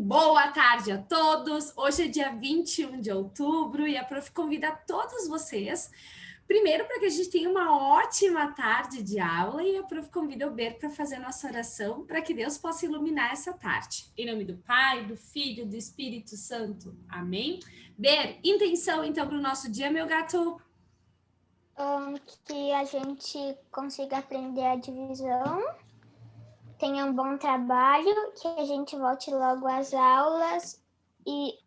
Boa tarde a todos! Hoje é dia 21 de outubro e a Prof convida todos vocês, primeiro para que a gente tenha uma ótima tarde de aula e a Prof convida o Ber para fazer a nossa oração para que Deus possa iluminar essa tarde. Em nome do Pai, do Filho, do Espírito Santo. Amém? Ber, intenção então para o nosso dia, meu gato? Que a gente consiga aprender a divisão, tenha um bom trabalho, que a gente volte logo às aulas e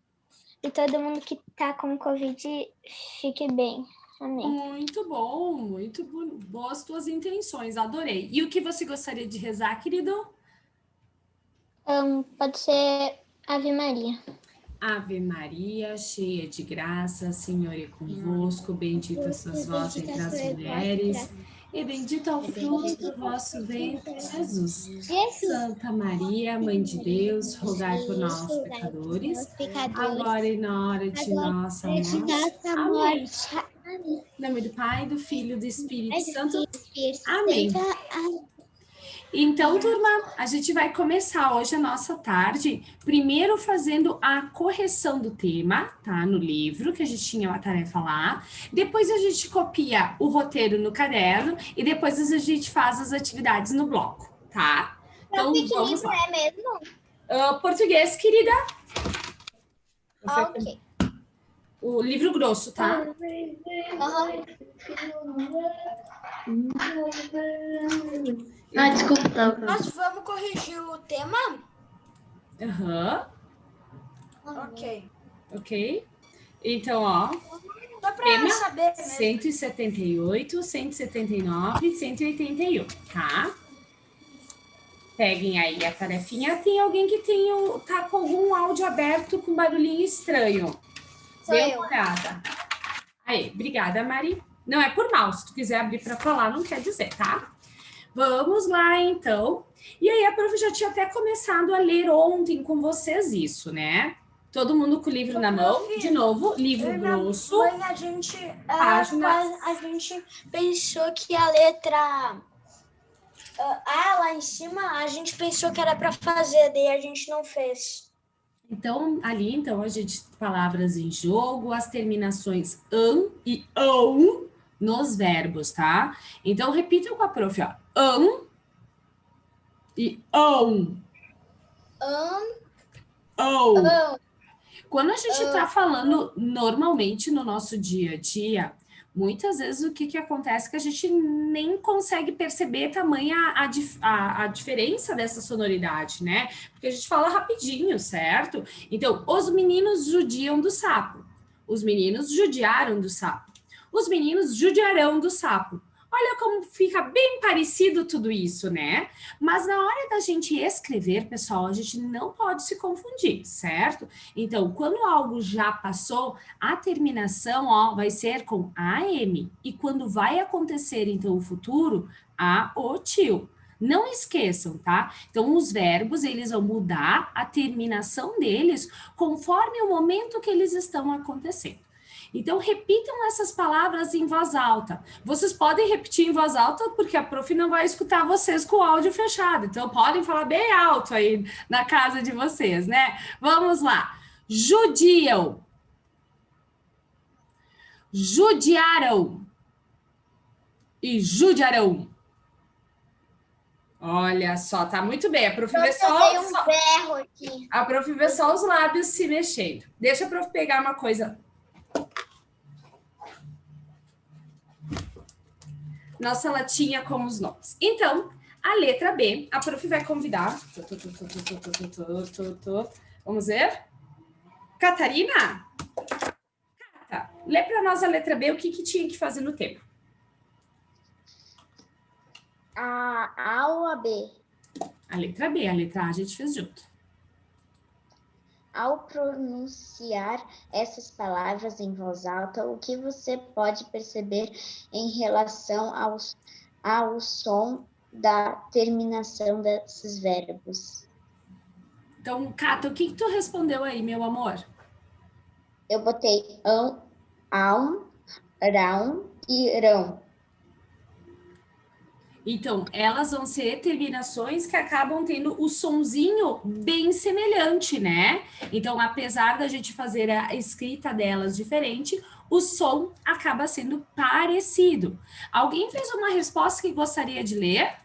todo mundo que está com Covid fique bem. Amém. Muito bom, muito boas tuas intenções, adorei. E o que você gostaria de rezar, querido? Pode ser Ave Maria. Ave Maria, cheia de graça, o Senhor é convosco, bendita sois vós entre as mulheres, e bendito é o fruto do vosso ventre, Jesus. Santa Maria, Mãe de Deus, rogai por nós, pecadores, agora e na hora de nossa morte. Amém. Em nome do Pai, do Filho e do Espírito Santo. Amém. Então, turma, a gente vai começar hoje a nossa tarde, primeiro fazendo a correção do tema, tá? No livro, que a gente tinha uma tarefa lá. Depois a gente copia o roteiro no caderno e depois a gente faz as atividades no bloco, tá? Então, que vamos livro lá. é mesmo? Português, querida. Ok. O livro grosso, tá? Desculpa. Nós vamos corrigir o tema? Ok. Então, ó. Só pra tema saber mesmo. 178, 179 e 181, tá? Peguem aí a tarefinha. Tem alguém que tá com algum áudio aberto com barulhinho estranho? Dê uma olhada. Aí, obrigada, Mari. Não é por mal, se tu quiser abrir para falar, não quer dizer, tá? Vamos lá, então. E aí, a prof já tinha até começado a ler ontem com vocês isso, né? Todo mundo com o livro na mão. De novo, livro grosso. Mãe, a gente pensou que a letra A lá em cima, a gente pensou que era para fazer, daí a gente não fez. Então, ali, a gente, palavras em jogo, as terminações an e ão nos verbos, tá? Então, repitam com a prof, ó. An e ão. Ão. Quando a gente tá falando normalmente no nosso dia a dia, muitas vezes o que acontece é que a gente nem consegue perceber tamanha a diferença dessa sonoridade, né? Porque a gente fala rapidinho, certo? Então, os meninos judiam do sapo. Os meninos judiaram do sapo. Os meninos judiarão do sapo. Olha como fica bem parecido tudo isso, né? Mas na hora da gente escrever, pessoal, a gente não pode se confundir, certo? Então, quando algo já passou, a terminação, ó, vai ser com AM. E quando vai acontecer, então, o futuro, a o tio. Não esqueçam, tá? Então, os verbos, eles vão mudar a terminação deles conforme o momento que eles estão acontecendo. Então, repitam essas palavras em voz alta. Vocês podem repetir em voz alta, porque a prof não vai escutar vocês com o áudio fechado. Então, podem falar bem alto aí na casa de vocês, né? Vamos lá. Judiam. Judiaram. E judiarão. Olha só, tá muito bem. A prof vê só... berro aqui. A prof vê só os lábios se mexendo. Deixa a prof pegar uma coisa... Nossa latinha com os nomes. Então, a letra B, a prof vai convidar. Vamos ver? Catarina? Cata, lê para nós a letra B, o que tinha que fazer no tema. A A ou a B? A letra B, a letra A a gente fez junto. Ao pronunciar essas palavras em voz alta, o que você pode perceber em relação ao som da terminação desses verbos? Então, Cata, o que tu respondeu aí, meu amor? Eu botei rão e rão. Então, elas vão ser terminações que acabam tendo o sonzinho bem semelhante, né? Então, apesar da gente fazer a escrita delas diferente, o som acaba sendo parecido. Alguém fez uma resposta que gostaria de ler?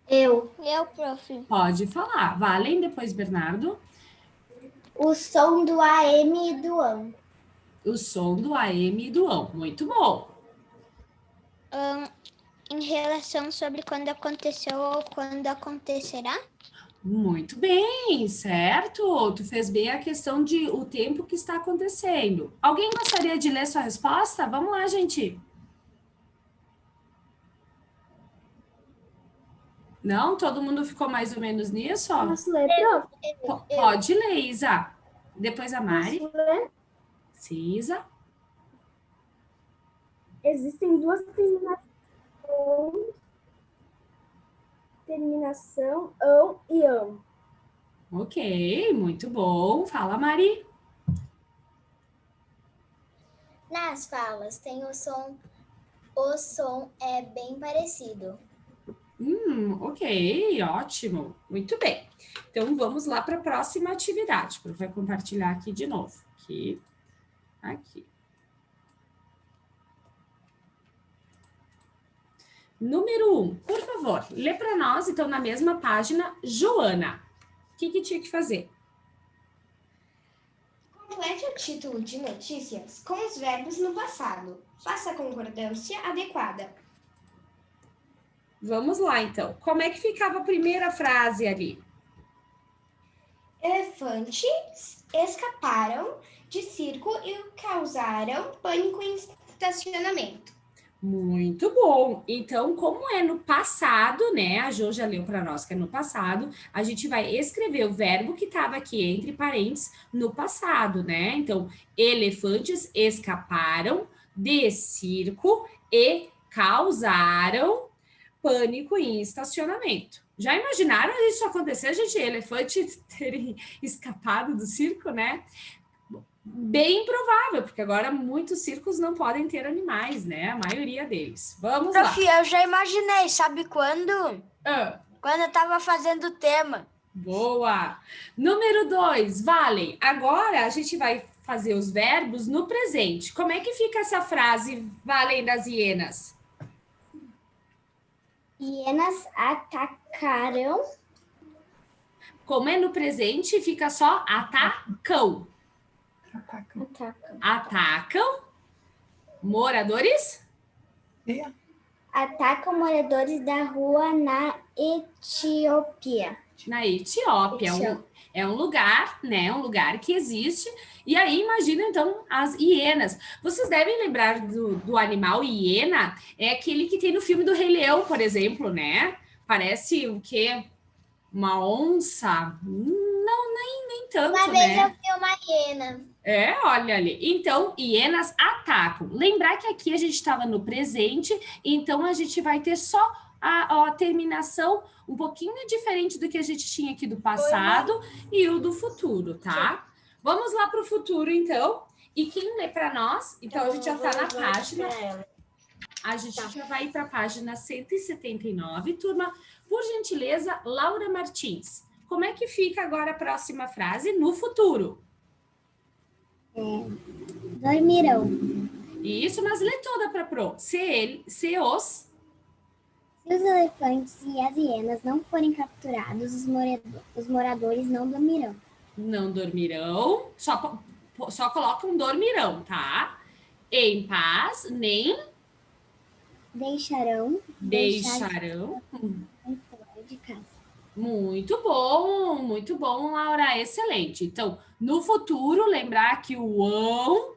Eu, prof. Pode falar. Valen, depois Bernardo. O som do AM e do AM. O som do AM e do ão. Muito bom. Em relação sobre quando aconteceu ou quando acontecerá? Muito bem, certo? Tu fez bem a questão de o tempo que está acontecendo. Alguém gostaria de ler sua resposta? Vamos lá, gente. Não? Todo mundo ficou mais ou menos nisso? Ó? Posso ler, prof? Pode ler, Isa. Depois a Mari. Posso ler? Sim, Isa. Existem duas terminação ão e ão. Ok, muito bom. Fala, Mari. Nas falas tem o som é bem parecido. Ok, ótimo. Muito bem. Então, vamos lá para a próxima atividade. Eu vou compartilhar aqui de novo. Aqui. Número 1, por favor, lê para nós, então, na mesma página, Joana. O que tinha que fazer? Complete o título de notícias com os verbos no passado. Faça a concordância adequada. Vamos lá, então. Como é que ficava a primeira frase ali? Elefantes escaparam de circo e causaram pânico em estacionamento. Muito bom. Então, como é no passado, né? A Jo já leu para nós que é no passado, a gente vai escrever o verbo que estava aqui entre parênteses no passado, né? Então, elefantes escaparam de circo e causaram pânico em estacionamento. Já imaginaram isso acontecer, gente? Elefantes terem escapado do circo, né? Bem provável, porque agora muitos circos não podem ter animais, né? A maioria deles. Vamos lá. Prof, eu já imaginei, sabe quando? Quando eu tava fazendo o tema. Boa! Número 2, Valen. Agora a gente vai fazer os verbos no presente. Como é que fica essa frase, Valen, das hienas? Hienas atacaram. Como é no presente, fica só atacam. Atacam moradores? Atacam moradores da rua na Etiópia. Na Etiópia. É um lugar, né? Um lugar que existe. E aí, imagina, então, as hienas. Vocês devem lembrar do animal hiena. É aquele que tem no filme do Rei Leão, por exemplo, né? Parece o quê? Uma onça? Não, nem tanto, Uma vez né? eu vi uma hiena. Olha ali. Então, hienas atacam. Lembrar que aqui a gente estava no presente, então a gente vai ter só a terminação um pouquinho diferente do que a gente tinha aqui do passado e o do futuro, tá? Vamos lá para o futuro, então. E quem lê para nós? Então, a gente já está na página. A gente já vai ir para a página 179. Turma, por gentileza, Laura Martins. Como é que fica agora a próxima frase no futuro? Dormirão. Isso, mas lê toda para pro. Se os elefantes e as hienas não forem capturados, os moradores não dormirão. Não dormirão, só colocam dormirão, tá? Em paz, nem deixarão fora de casa. Muito bom, Laura, excelente. Então, no futuro, lembrar que o ão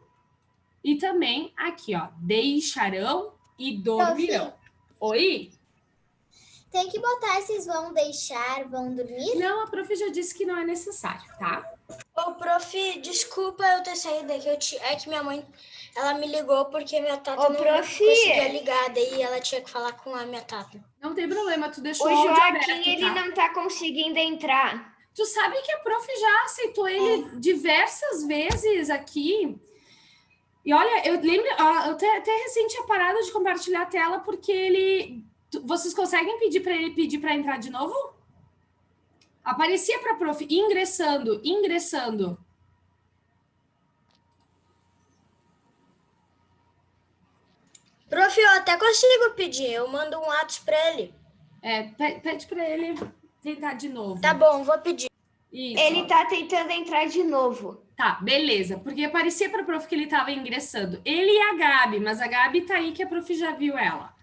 e também aqui, ó, deixarão e dormirão. Oi? Tem que botar esses vão deixar, vão dormir? Não, a prof já disse que não é necessário, tá? Ô, prof, desculpa eu ter saído daqui. É que minha mãe, ela me ligou porque minha tata não conseguia ligar. Daí ela tinha que falar com a minha tata. Não tem problema, tu deixou O o áudio Joaquim, aberto, ele tá? não tá conseguindo entrar. Tu sabe que a prof já aceitou ele diversas vezes aqui. E olha, eu lembro, eu até recente tinha parado de compartilhar a tela porque ele Vocês conseguem pedir para ele pedir para entrar de novo? Aparecia para a prof, ingressando. Prof, eu até consigo pedir. Eu mando um WhatsApp para ele. Pede para ele tentar de novo. Tá bom, vou pedir. Isso. Ele tá tentando entrar de novo. Tá, beleza. Porque parecia para a prof que ele estava ingressando. Ele e a Gabi, mas a Gabi tá aí que a prof já viu ela.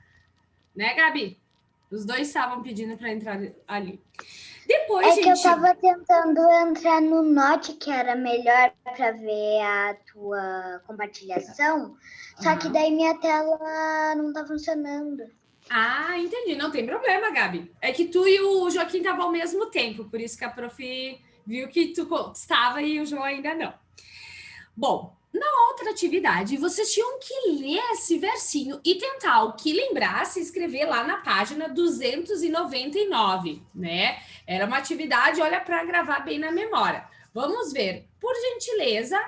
Né, Gabi? Os dois estavam pedindo para entrar ali. Depois, que eu tava tentando entrar no Note, que era melhor para ver a tua compartilhação, só que daí minha tela não tá funcionando. Ah, entendi. Não tem problema, Gabi. É que tu e o Joaquim estavam ao mesmo tempo, por isso que a prof viu que tu estava e o João ainda não. Bom, na outra atividade, vocês tinham que ler esse versinho e tentar, o que lembrasse, escrever lá na página 299, né? Era uma atividade, olha, para gravar bem na memória. Vamos ver. Por gentileza,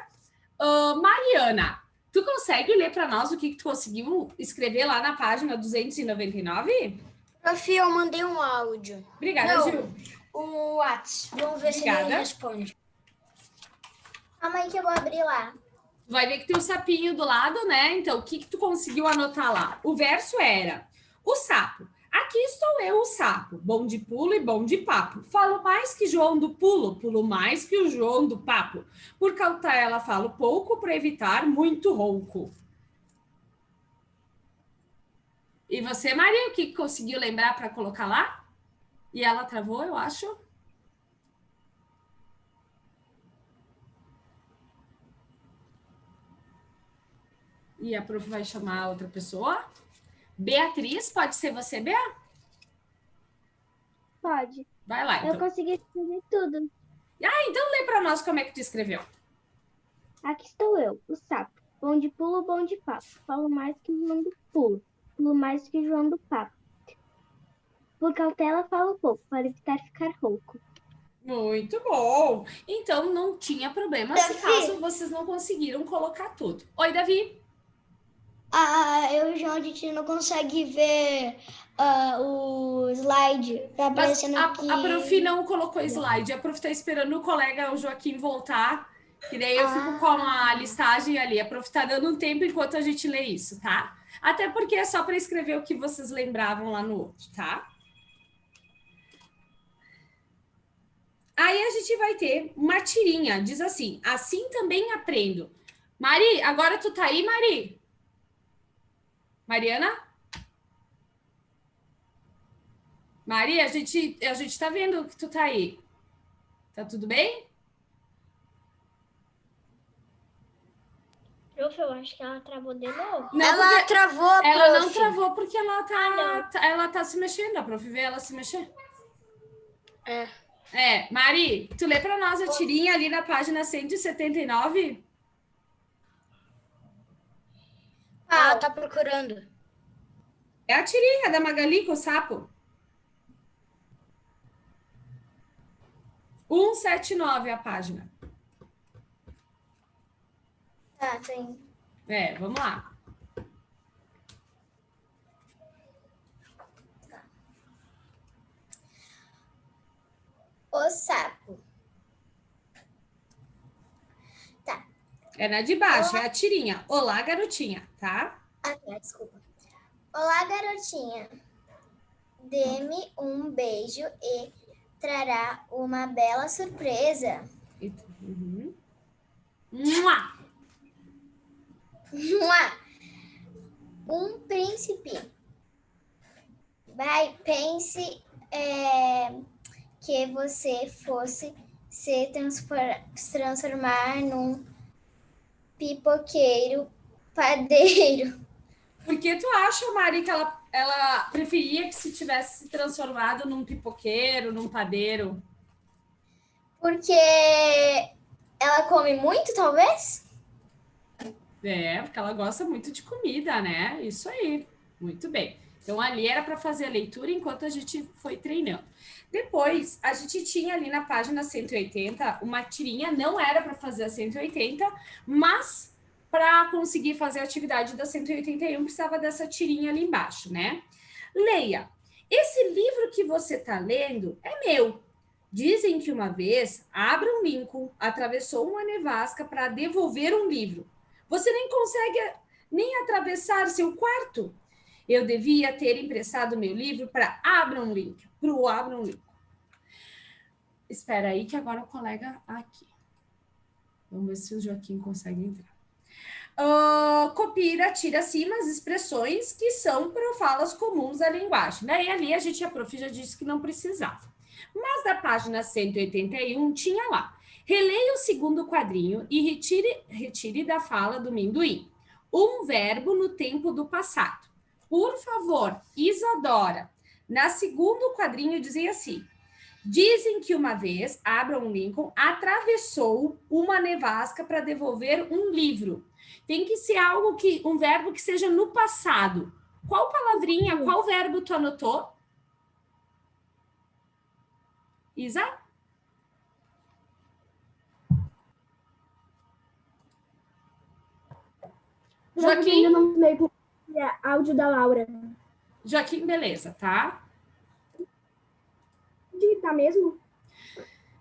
Mariana, tu consegue ler para nós o que tu conseguiu escrever lá na página 299? Prof, eu mandei um áudio. Obrigada, Gil. Um WhatsApp. Vamos ver se ele responde. Calma aí que eu vou abrir lá. Vai ver que tem o sapinho do lado, né? Então, o que tu conseguiu anotar lá? O verso era: o sapo. Aqui estou eu, o sapo. Bom de pulo e bom de papo. Falo mais que João do pulo, pulo mais que o João do papo. Por cautela falo pouco, para evitar muito rouco. E você, Maria, o que conseguiu lembrar para colocar lá? E ela travou, eu acho. E a prof vai chamar outra pessoa. Beatriz, pode ser você, Bea? Pode. Vai lá, então. Eu consegui escrever tudo. Ah, então lê para nós como é que tu escreveu. Aqui estou eu, o sapo. Bom de pulo, bom de papo. Falo mais que o João do pulo. Pulo mais que o João do papo. Por cautela falo pouco, para evitar ficar rouco. Muito bom. Então, não tinha problema se caso vocês não conseguiram colocar tudo. Oi, Davi. Eu e o João, a gente não consegue ver o slide. Tá aparecendo aqui. A prof não colocou slide. A prof está esperando o colega, o Joaquim, voltar. Que daí eu fico com a listagem ali. A prof está dando um tempo enquanto a gente lê isso, tá? Até porque é só para escrever o que vocês lembravam lá no outro, tá? Aí a gente vai ter uma tirinha. Diz assim: assim também aprendo. Mari, agora tu tá aí, Mari? Mariana? Maria, a gente tá vendo que tu tá aí. Tá tudo bem? Prof, eu acho que ela travou de novo. Não, Ela travou, prof. Ela não travou porque ela tá se mexendo. A prof vê ela se mexer. Mari, tu lê pra nós a tirinha ali na página 179? Ela tá procurando. É a tirinha da Magali com o sapo. 179 a página. Tá, tem. Vamos lá. O sapo. Tá. É na de baixo, é a tirinha. Olá, garotinha, tá? Ah, tá, desculpa. Olá, garotinha. Dê-me um beijo e trará uma bela surpresa. Uhum. Mua! Mua! Um príncipe. Pense que você fosse se transformar num pipoqueiro padeiro. Por que tu acha, Mari, que ela preferia que se tivesse se transformado num pipoqueiro, num padeiro? Porque ela come muito, talvez? Porque ela gosta muito de comida, né? Isso aí. Muito bem. Então, ali era para fazer a leitura enquanto a gente foi treinando. Depois, a gente tinha ali na página 180 uma tirinha, não era para fazer a 180, mas para conseguir fazer a atividade da 181 precisava dessa tirinha ali embaixo, né? Leia. Esse livro que você está lendo é meu. Dizem que uma vez Abraham Lincoln atravessou uma nevasca para devolver um livro. Você nem consegue nem atravessar seu quarto. Eu devia ter emprestado meu livro para Abraham Lincoln, para o Abraham Lincoln. Espera aí que agora o colega aqui. Vamos ver se o Joaquim consegue entrar. Copia, tira acima as expressões que são falas comuns da linguagem. Daí ali a prof já disse que não precisava. Mas da página 181 tinha lá. Releia o segundo quadrinho e retire da fala do Minduim um verbo no tempo do passado. Por favor, Isadora. Na segundo quadrinho dizia assim: dizem que uma vez Abraham Lincoln atravessou uma nevasca para devolver um livro. Tem que ser um verbo que seja no passado. Qual palavrinha, qual verbo tu anotou? Isa? Joaquim? Eu não tomei áudio da Laura. Joaquim, beleza, tá? Digitar mesmo?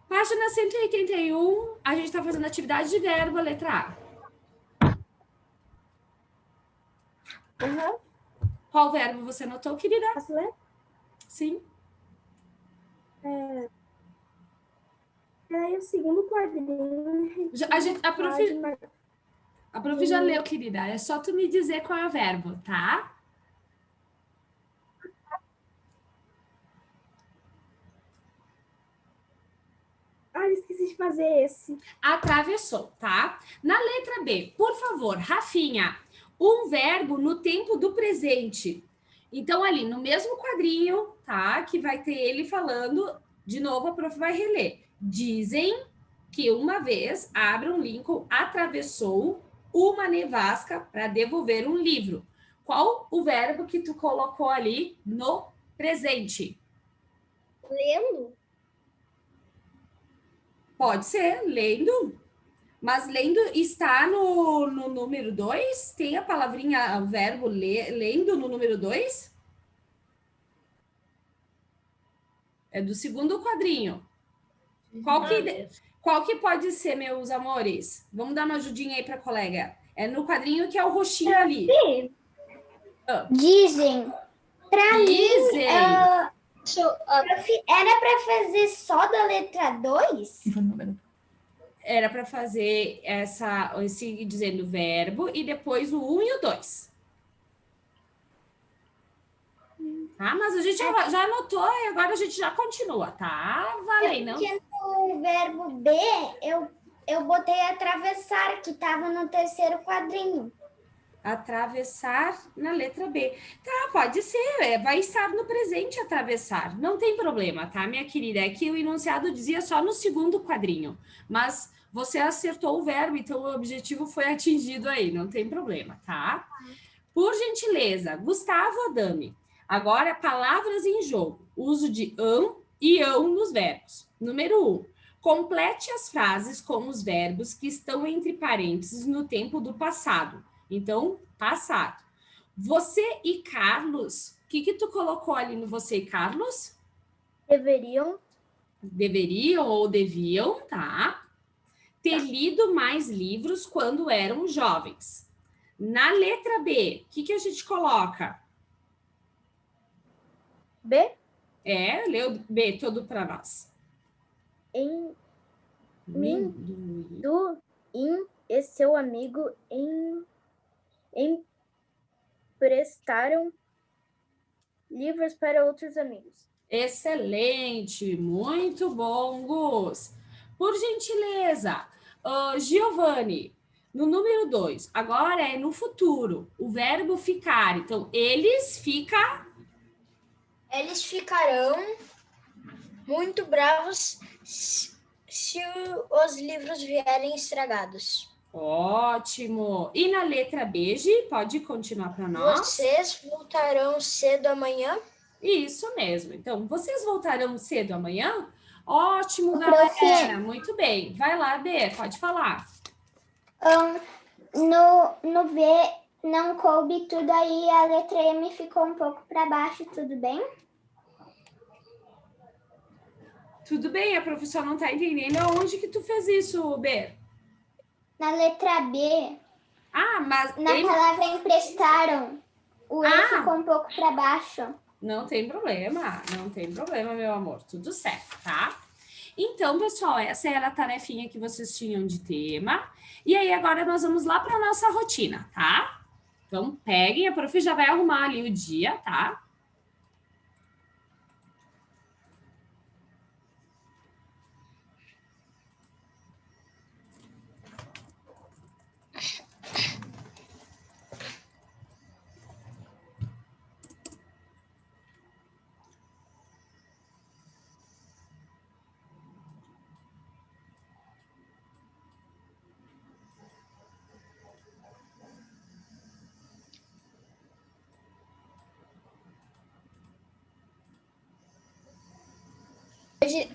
Página 181, a gente está fazendo atividade de verbo, a letra A. Uhum. Qual verbo você anotou, querida? Posso ler? Sim. O segundo quadrinho. A prof já leu, querida. É só tu me dizer qual é o verbo, tá? Esqueci de fazer esse. Atravessou, tá? Na letra B, por favor, Rafinha, um verbo no tempo do presente. Então, ali no mesmo quadrinho, tá? Que vai ter ele falando, de novo a prof vai reler. Dizem que uma vez Abraham Lincoln atravessou uma nevasca para devolver um livro. Qual o verbo que tu colocou ali no presente? Lendo? Pode ser, lendo. Mas lendo está no número 2? Tem a palavrinha, o verbo lendo no número 2? É do segundo quadrinho. Qual que pode ser, meus amores? Vamos dar uma ajudinha aí para a colega. É no quadrinho que é o roxinho ali. Dizem. Dizem. Era para fazer só da letra 2? Era para fazer esse dizendo verbo e depois o 1 e o 2. Tá? Mas a gente já anotou e agora a gente já continua, tá? Valendo. Porque no verbo B, eu botei atravessar, que estava no terceiro quadrinho. Atravessar na letra B. Tá, pode ser. Vai estar no presente atravessar. Não tem problema, tá, minha querida? É que o enunciado dizia só no segundo quadrinho. Mas você acertou o verbo, então o objetivo foi atingido aí. Não tem problema, tá? Por gentileza, Gustavo Adame. Agora, palavras em jogo. Uso de e ão nos verbos. Número 1. Complete as frases com os verbos que estão entre parênteses no tempo do passado. Então, passado. Você e Carlos, o que tu colocou ali no você e Carlos? Deveriam. Deveriam ou deviam, tá? Ter lido mais livros quando eram jovens. Na letra B, o que a gente coloca? B. Leu B todo para nós. Minduim e seu amigo emprestaram livros para outros amigos. Excelente, muito bom, Gus. Por gentileza, Giovanni, no número 2, agora é no futuro, o verbo ficar. Então, eles ficarão muito bravos se os livros vierem estragados. Ótimo. E na letra B, Gi, pode continuar para nós? Vocês voltarão cedo amanhã? Isso mesmo. Então, vocês voltarão cedo amanhã? Ótimo, galera. Muito bem. Vai lá, B, pode falar. No B, não coube tudo, aí a letra M ficou um pouco para baixo, tudo bem? Tudo bem, a professora não está entendendo. Aonde que tu fez isso, Ber? Na letra B, Ah, mas na palavra emprestaram, o E ficou um pouco para baixo. não tem problema, meu amor. Tudo certo, tá? Então, pessoal, essa era a tarefinha que vocês tinham de tema. E aí, agora nós vamos lá para a nossa rotina, tá? Então, peguem, a prof já vai arrumar ali o dia, tá?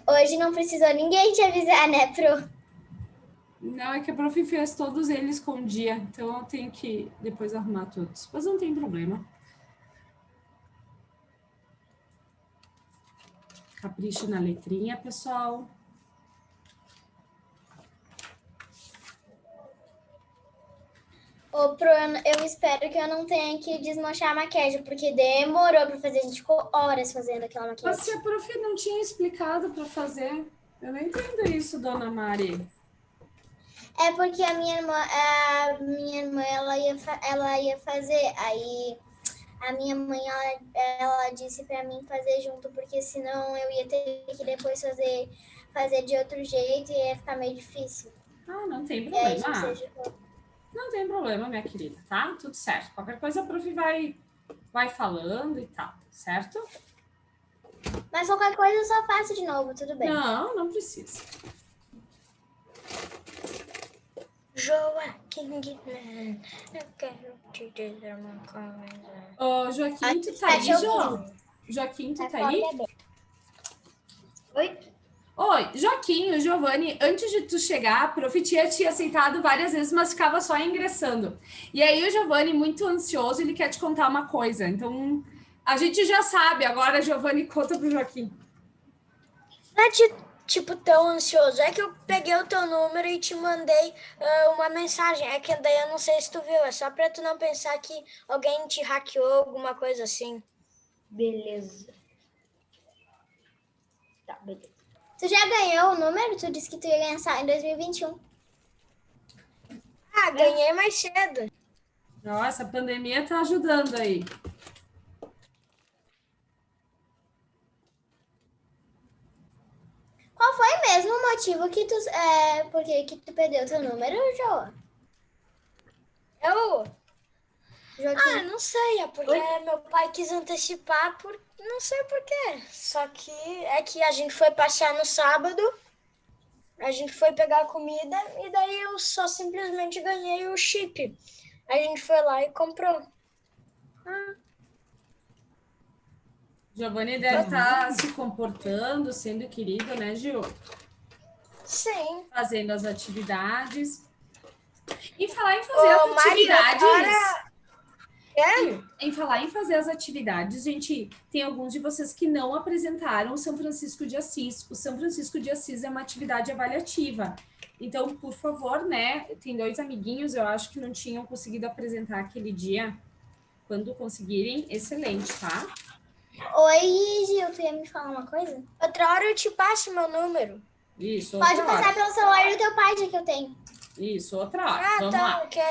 Hoje não precisou ninguém te avisar, né, Pro? Não, é que a prof fez todos eles com dia, então eu tenho que depois arrumar todos. Mas não tem problema. Capricho na letrinha, pessoal. Ô, Pro, eu espero que eu não tenha que desmanchar a maquiagem, porque demorou pra fazer, a gente ficou horas fazendo aquela Mas maquiagem. se a prof não tinha explicado para fazer, eu não entendo isso, dona Mari. É porque a minha irmã ela ia fazer, aí a minha mãe, ela disse pra mim fazer junto, porque senão eu ia ter que depois fazer de outro jeito e ia ficar meio difícil. Ah, não tem E aí, problema. Não tem problema, minha querida, tá? Tudo certo. Qualquer coisa a prof vai falando e tal, certo? Mas qualquer coisa eu só faço de novo, tudo bem. Não, não precisa. Joaquim Guilherme, eu quero te dizer uma coisa. Ô, Joaquim, tu tá aí, Jo? Joaquim, tu tá aí? Oi? Oi, Joaquim, o Giovanni, antes de tu chegar, a prof tinha te aceitado várias vezes, mas ficava só ingressando. E aí o Giovanni, muito ansioso, ele quer te contar uma coisa. Então, a gente já sabe, agora, Giovanni, conta pro Joaquim. Não é tipo tão ansioso, é que eu peguei o teu número e te mandei uma mensagem. É que daí eu não sei se tu viu, é só pra tu não pensar que alguém te hackeou, alguma coisa assim. Beleza. Tá, beleza. Tu já ganhou o número? Tu disse que tu ia ganhar só em 2021. Ah, ganhei mais cedo. Nossa, a pandemia tá ajudando aí. Qual foi mesmo o motivo que porque tu perdeu teu número, Joa? Ah, não sei, é porque meu pai quis antecipar não sei por quê. Só que é que a gente foi passear no sábado, a gente foi pegar comida e daí eu só simplesmente ganhei o chip. A gente foi lá e comprou. Giovanni deve estar se comportando, sendo querido, né, Gil? Sim. Fazendo as atividades. E falar em fazer as Mari, atividades... É? Em falar em fazer as atividades, gente, tem alguns de vocês que não apresentaram o São Francisco de Assis. O São Francisco de Assis é uma atividade avaliativa. Então, por favor, né? Tem 2 amiguinhos, eu acho que não tinham conseguido apresentar aquele dia. Quando conseguirem, excelente, tá? Oi, Gil, tu ia me falar uma coisa? Outra hora eu te passo meu número. Isso, Pode outra hora. passar pelo celular do teu pai, já que eu tenho. Isso, outra hora. Ah, Vamos tá, lá. ok.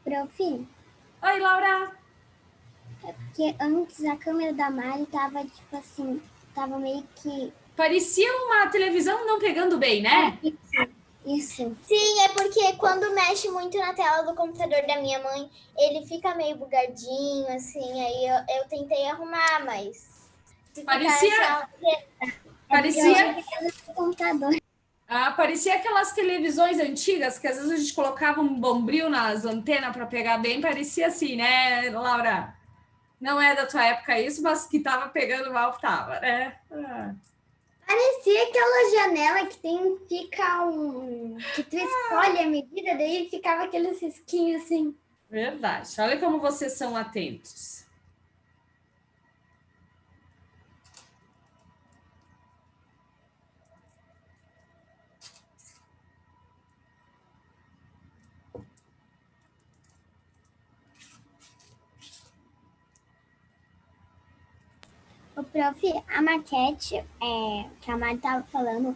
Prof, Oi, Laura. porque antes a câmera da Mari tava, tipo assim, tava meio que... Parecia uma televisão não pegando bem, né? Isso. Sim, é porque quando mexe muito na tela do computador da minha mãe, ele fica meio bugadinho, assim, aí eu tentei arrumar, mas... Parecia Computador. parecia aquelas televisões antigas que às vezes a gente colocava um bombril nas antenas para pegar bem. Parecia assim, né, Laura? Não é da tua época isso, mas que tava pegando mal, tava, né? Parecia aquela janela que fica que tu escolhe a medida, daí ficava aquele cisquinho assim. Verdade. Olha como vocês são atentos. O prof, a maquete que a Mari estava falando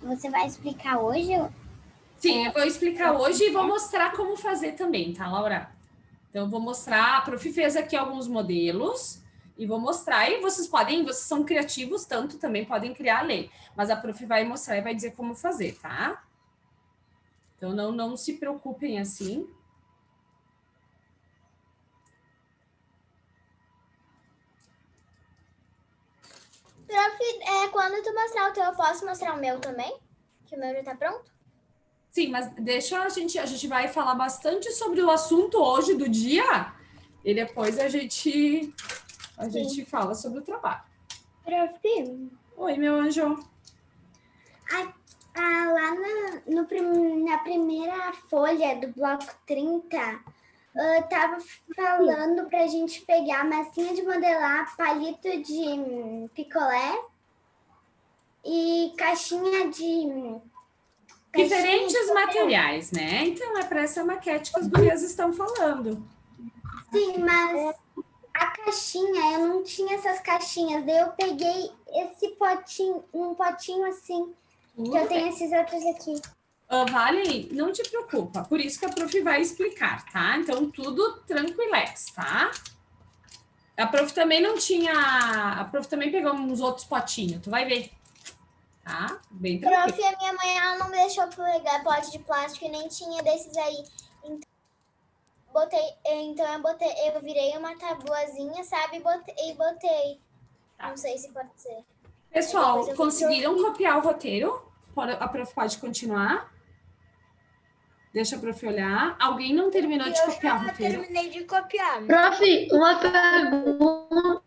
você vai explicar hoje? Sim, eu vou explicar hoje e vou mostrar como fazer também, tá, Laura? Então, eu vou mostrar, a prof fez aqui alguns modelos e vou mostrar, e vocês são criativos, tanto também podem criar a lei, mas a prof vai mostrar e vai dizer como fazer, tá? Então, não se preocupem assim. Prof, quando tu mostrar o teu, eu posso mostrar o meu também? Que o meu já tá pronto? Sim, mas deixa a gente vai falar bastante sobre o assunto hoje do dia e depois a gente fala sobre o trabalho. Prof, Oi, meu anjo. lá na primeira folha do bloco 30, tava falando pra gente pegar massinha de modelar, palito de picolé e caixinha de... Diferentes materiais, né? Então, é para essa maquete que as gurias estão falando. Sim, mas a caixinha, eu não tinha essas caixinhas. Daí eu peguei esse potinho, um potinho assim, que eu tenho esses outros aqui. Vale, não te preocupa. Por isso que a prof vai explicar, tá? Então, tudo tranquilex, tá? A prof também não tinha... A prof também pegou uns outros potinhos, tu vai ver. Tá? Bem tranquilo. Prof, a minha mãe ela não deixou pegar pote de plástico e nem tinha desses aí. Eu virei uma tabuazinha, sabe? E botei. Tá. Não sei se pode ser. Pessoal, conseguiram copiar o roteiro? A prof pode continuar? Deixa a prof olhar. Alguém não terminou de copiar o roteiro? Eu terminei de copiar. Prof, uma pergunta.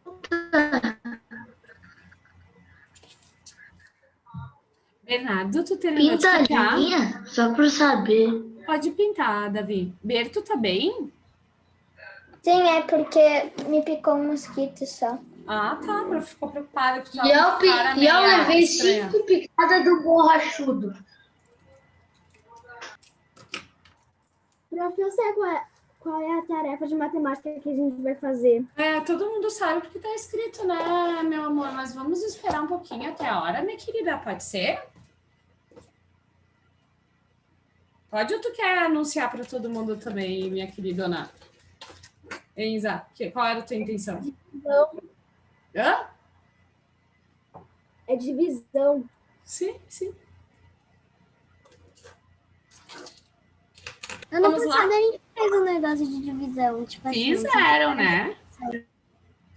Bernardo, tu terminou Pinta de copiar? a linha, só para saber. Pode pintar, Davi. Berto, tá bem? Sim, é porque me picou um mosquito só. Ah, tá. A prof ficou preocupada. Que E eu levei 5 picadas do borrachudo. Prof, eu sei qual é a tarefa de matemática que a gente vai fazer. Todo mundo sabe porque tá escrito, né, meu amor? Mas vamos esperar um pouquinho até a hora, minha querida. Pode ser? Pode ou tu quer anunciar para todo mundo também, minha queridona? Enza, qual era a tua intenção? Divisão. Hã? É divisão. Sim. Ano Vamos lá? passado a gente fez um negócio de divisão. Tipo assim, Fizeram, né?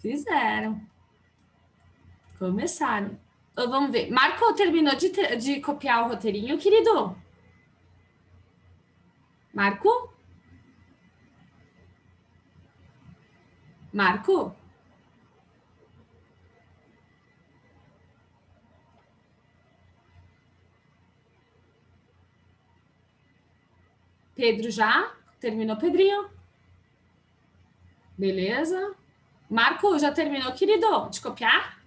Fizeram. Começaram. Vamos ver. Marco terminou de copiar o roteirinho, querido? Marco? Marco? Pedro já? Terminou, Pedrinho? Beleza. Marco, já terminou, querido, de copiar?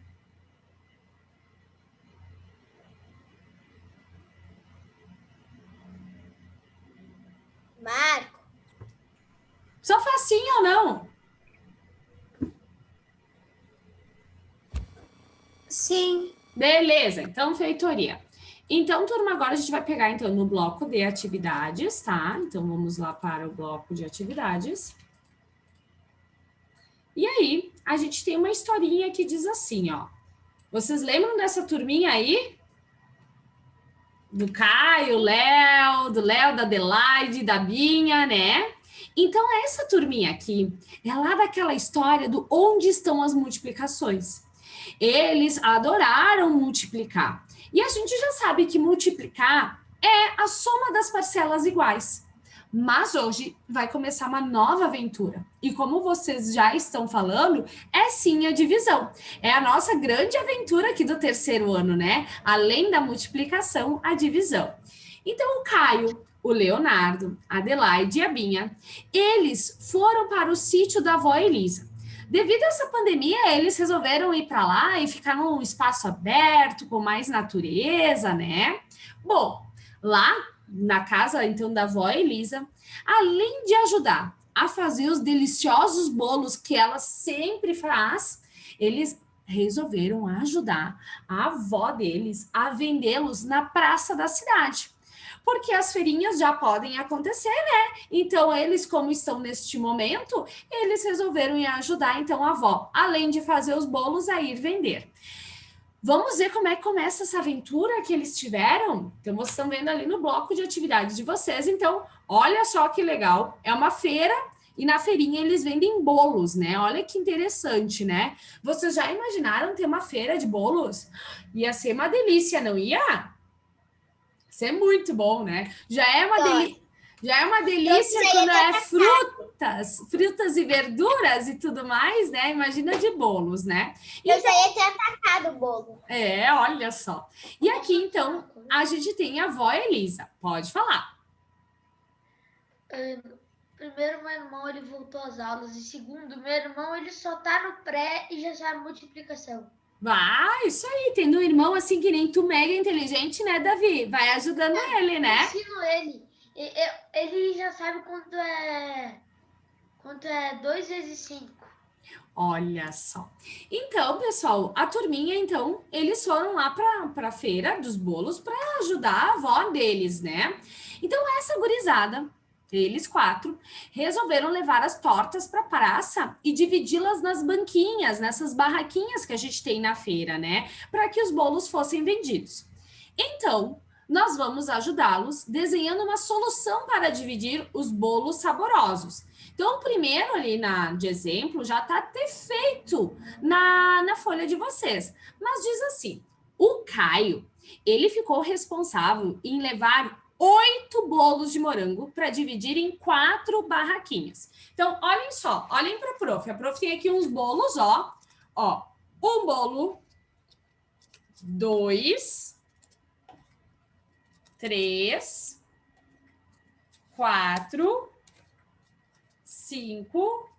Marco. Só facinho ou não? Sim. Beleza, então feitoria. Então, turma, agora a gente vai pegar então no bloco de atividades, tá? Então, vamos lá para o bloco de atividades. E aí, a gente tem uma historinha que diz assim, ó. Vocês lembram dessa turminha aí? Do Caio, do Léo, da Adelaide, da Binha, né? Então, essa turminha aqui é lá daquela história do onde estão as multiplicações. Eles adoraram multiplicar. E a gente já sabe que multiplicar é a soma das parcelas iguais. Mas hoje vai começar uma nova aventura. E como vocês já estão falando, é sim a divisão. É a nossa grande aventura aqui do terceiro ano, né? Além da multiplicação, a divisão. Então, o Caio, o Leonardo, a Adelaide e a Binha, eles foram para o sítio da avó Elisa. Devido a essa pandemia, eles resolveram ir para lá e ficar num espaço aberto, com mais natureza, né? Bom, lá na casa, então, da avó Elisa, além de ajudar a fazer os deliciosos bolos que ela sempre faz, eles resolveram ajudar a avó deles a vendê-los na praça da cidade. Porque as feirinhas já podem acontecer, né? Então, eles, como estão neste momento, eles resolveram ir ajudar, então, a avó, além de fazer os bolos, a ir vender. Vamos ver como é que começa essa aventura que eles tiveram? Então, vocês estão vendo ali no bloco de atividade de vocês. Então, olha só que legal. É uma feira e na feirinha eles vendem bolos, né? Olha que interessante, né? Vocês já imaginaram ter uma feira de bolos? Ia ser uma delícia, não ia? Isso é muito bom, né? Já é uma delícia quando é frutas e verduras e tudo mais, né? Imagina de bolos, né? Eu já ia ter atacado o bolo. É, olha só. E aqui, então, a gente tem a avó Elisa. Pode falar. Primeiro, meu irmão, ele voltou às aulas. E segundo, meu irmão, ele só tá no pré e já sabe multiplicação. Isso aí. Tendo um irmão assim que nem tu, mega inteligente, né, Davi? Vai ajudando ele, né? Eu ensino ele. Ele já sabe quanto é 2 vezes 5. Olha só. Então, pessoal, a turminha, então, eles foram lá para a feira dos bolos para ajudar a avó deles, né? Então, essa gurizada, eles 4, resolveram levar as tortas para a praça e dividi-las nas banquinhas, nessas barraquinhas que a gente tem na feira, né? Para que os bolos fossem vendidos. Então, nós vamos ajudá-los desenhando uma solução para dividir os bolos saborosos. Então, o primeiro ali de exemplo já está até feito na folha de vocês. Mas diz assim, o Caio, ele ficou responsável em levar 8 bolos de morango para dividir em 4 barraquinhas. Então, olhem só, olhem para a prof. A prof tem aqui uns bolos, ó. Um bolo, 2, 3, 4, 5,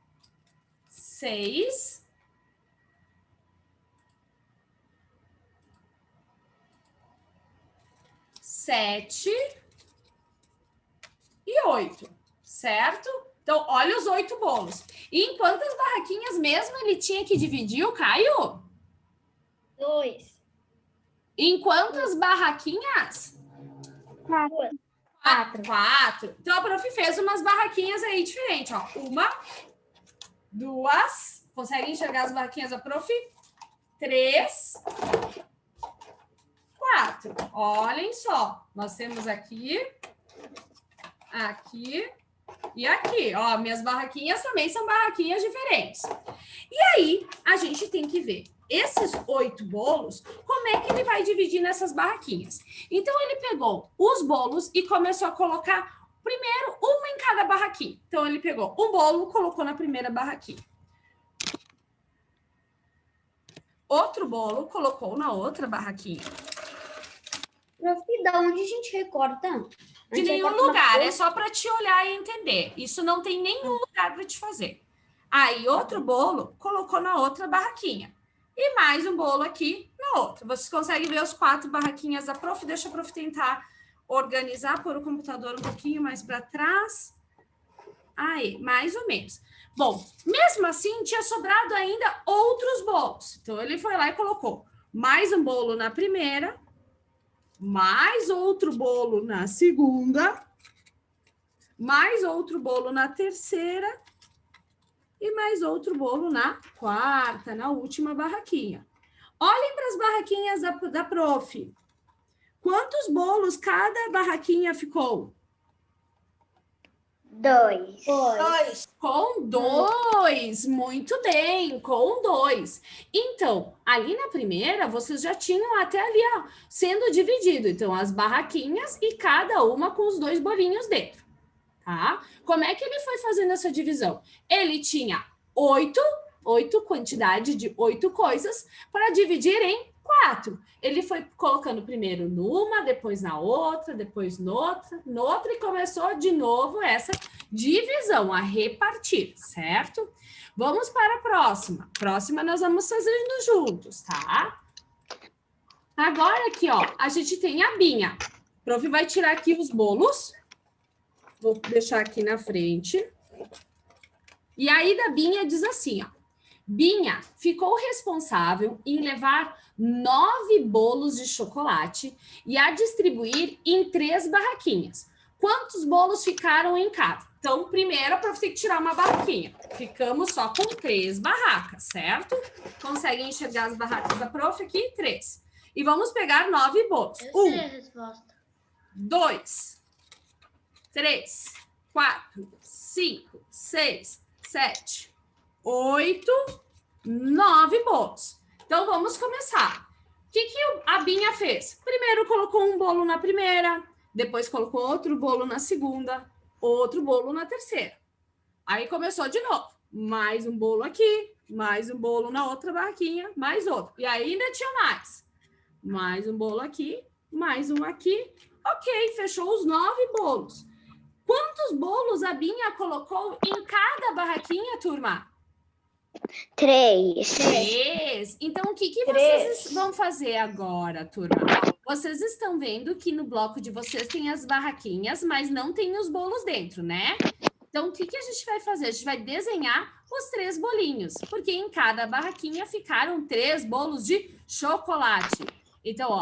6, 7 e 8, certo? Então, olha os 8 bolos. E em quantas barraquinhas mesmo ele tinha que dividir, o Caio? 2. Em quantas barraquinhas? 4. Então, a prof fez umas barraquinhas aí diferentes, ó. 1, 2. Consegue enxergar as barraquinhas da prof? 3, 4. Olhem só. Nós temos aqui e aqui. Ó, minhas barraquinhas também são barraquinhas diferentes. E aí, a gente tem que ver esses 8 bolos, como é que ele vai dividir nessas barraquinhas. Então, ele pegou os bolos e começou a colocar primeiro uma em cada barraquinha. Então, ele pegou um bolo, colocou na primeira barraquinha. Outro bolo, colocou na outra barraquinha. Prof, da onde a gente recorta? De nenhum lugar, é só para te olhar e entender. Isso não tem nenhum lugar para te fazer. Aí, outro bolo, colocou na outra barraquinha. E mais um bolo aqui na outra. Vocês conseguem ver as 4 barraquinhas da prof? Deixa a prof tentar organizar, pôr o computador um pouquinho mais para trás. Aí, mais ou menos. Bom, mesmo assim, tinha sobrado ainda outros bolos. Então, ele foi lá e colocou mais um bolo na primeira, mais outro bolo na segunda, mais outro bolo na terceira e mais outro bolo na quarta, na última barraquinha. Olhem para as barraquinhas da prof. Quantos bolos cada barraquinha ficou? 2. Com 2, muito bem, com 2. Então, ali na primeira, vocês já tinham até ali, ó, sendo dividido. Então, as barraquinhas e cada uma com os 2 bolinhos dentro, tá? Como é que ele foi fazendo essa divisão? Ele tinha 8 quantidade de 8 coisas para dividir em 4. Ele foi colocando primeiro numa, depois na outra, depois noutra, e começou de novo essa divisão, a repartir, certo? Vamos para a próxima. Próxima nós vamos fazendo juntos, tá? Agora aqui, ó, a gente tem a Binha. O prof vai tirar aqui os bolos. Vou deixar aqui na frente. E aí da Binha diz assim, ó. Binha ficou responsável em levar 9 bolos de chocolate e a distribuir em 3 barraquinhas. Quantos bolos ficaram em cada? Então, primeiro, a prof tem que tirar uma barraquinha. Ficamos só com 3 barracas, certo? Conseguem enxergar as barracas da prof aqui? 3. E vamos pegar 9 bolos. Eu sei a resposta. 2, 3, 4, 5, 6, 7, 8, 9 bolos. Então, vamos começar. O que a Binha fez? Primeiro colocou um bolo na primeira, depois colocou outro bolo na segunda, outro bolo na terceira. Aí começou de novo. Mais um bolo aqui, mais um bolo na outra barraquinha, mais outro. E ainda tinha mais. Mais um bolo aqui, mais um aqui. Ok, fechou os 9 bolos. Quantos bolos a Binha colocou em cada barraquinha, turma? 3. 3. Então, o que vocês vão fazer agora, turma? Vocês estão vendo que no bloco de vocês tem as barraquinhas, mas não tem os bolos dentro, né? Então, o que a gente vai fazer? A gente vai desenhar os 3 bolinhos, porque em cada barraquinha ficaram 3 bolos de chocolate. Então, ó,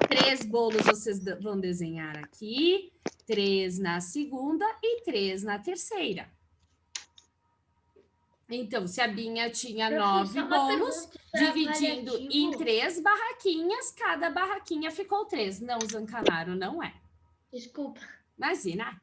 3 bolos vocês vão desenhar aqui, 3 na segunda e 3 na terceira. Então, se a Binha tinha 9 bolos, dividindo em 3 barraquinhas, cada barraquinha ficou 3. Não, Zancanaro, não é. Desculpa. Imagina.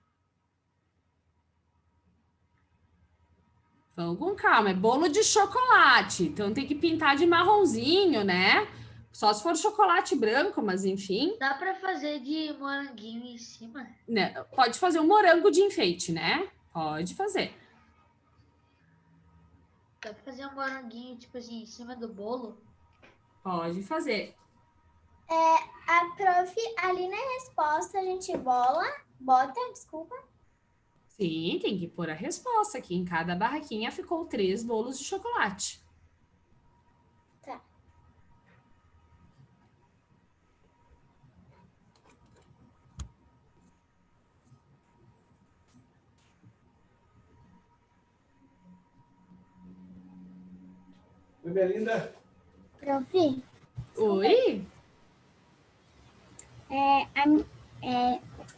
Vamos com calma, é bolo de chocolate, então tem que pintar de marronzinho, né? Só se for chocolate branco, mas enfim. Dá para fazer de moranguinho em cima? Né? Pode fazer um morango de enfeite, né? Pode fazer. Dá pra fazer um moranguinho, tipo assim, em cima do bolo? Pode fazer. A prof, ali na resposta, a gente bota. Sim, tem que pôr a resposta aqui. Em cada barraquinha ficou 3 bolos de chocolate. Tá. Oi, Belinda. Prof, Oi?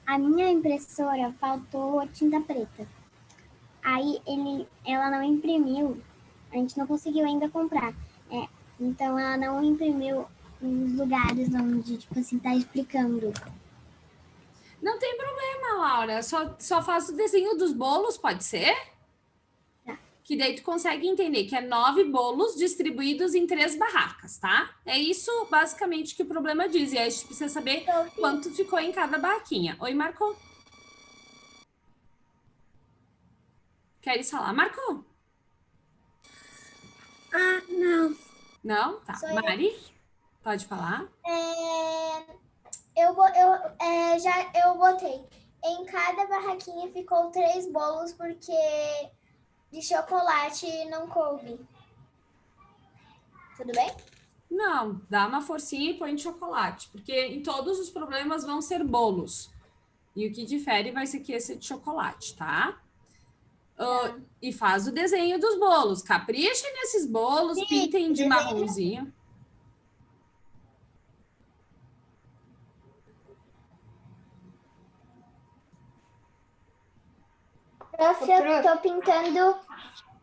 a minha impressora faltou tinta preta. Aí ela não imprimiu, a gente não conseguiu ainda comprar. Então ela não imprimiu nos lugares onde, tipo assim, tá explicando. Não tem problema, Laura. Só faz o desenho dos bolos, pode ser? Tá. Que daí tu consegue entender que é 9 bolos distribuídos em 3 barracas, tá? É isso basicamente que o problema diz. E aí a gente precisa saber quanto ficou em cada barraquinha. Oi, Marco? Queres falar, Marco? Não. Não? Tá. Sou eu. Mari? Pode falar? Eu botei. Em cada barraquinha ficou 3 bolos, porque de chocolate não coube. Tudo bem? Não, dá uma forcinha e põe de chocolate, porque em todos os problemas vão ser bolos. E o que difere vai ser que esse é de chocolate, tá? E faz o desenho dos bolos. Caprichem nesses bolos, Sim, pintem de desenho. marronzinho. Prof, eu tô pintando.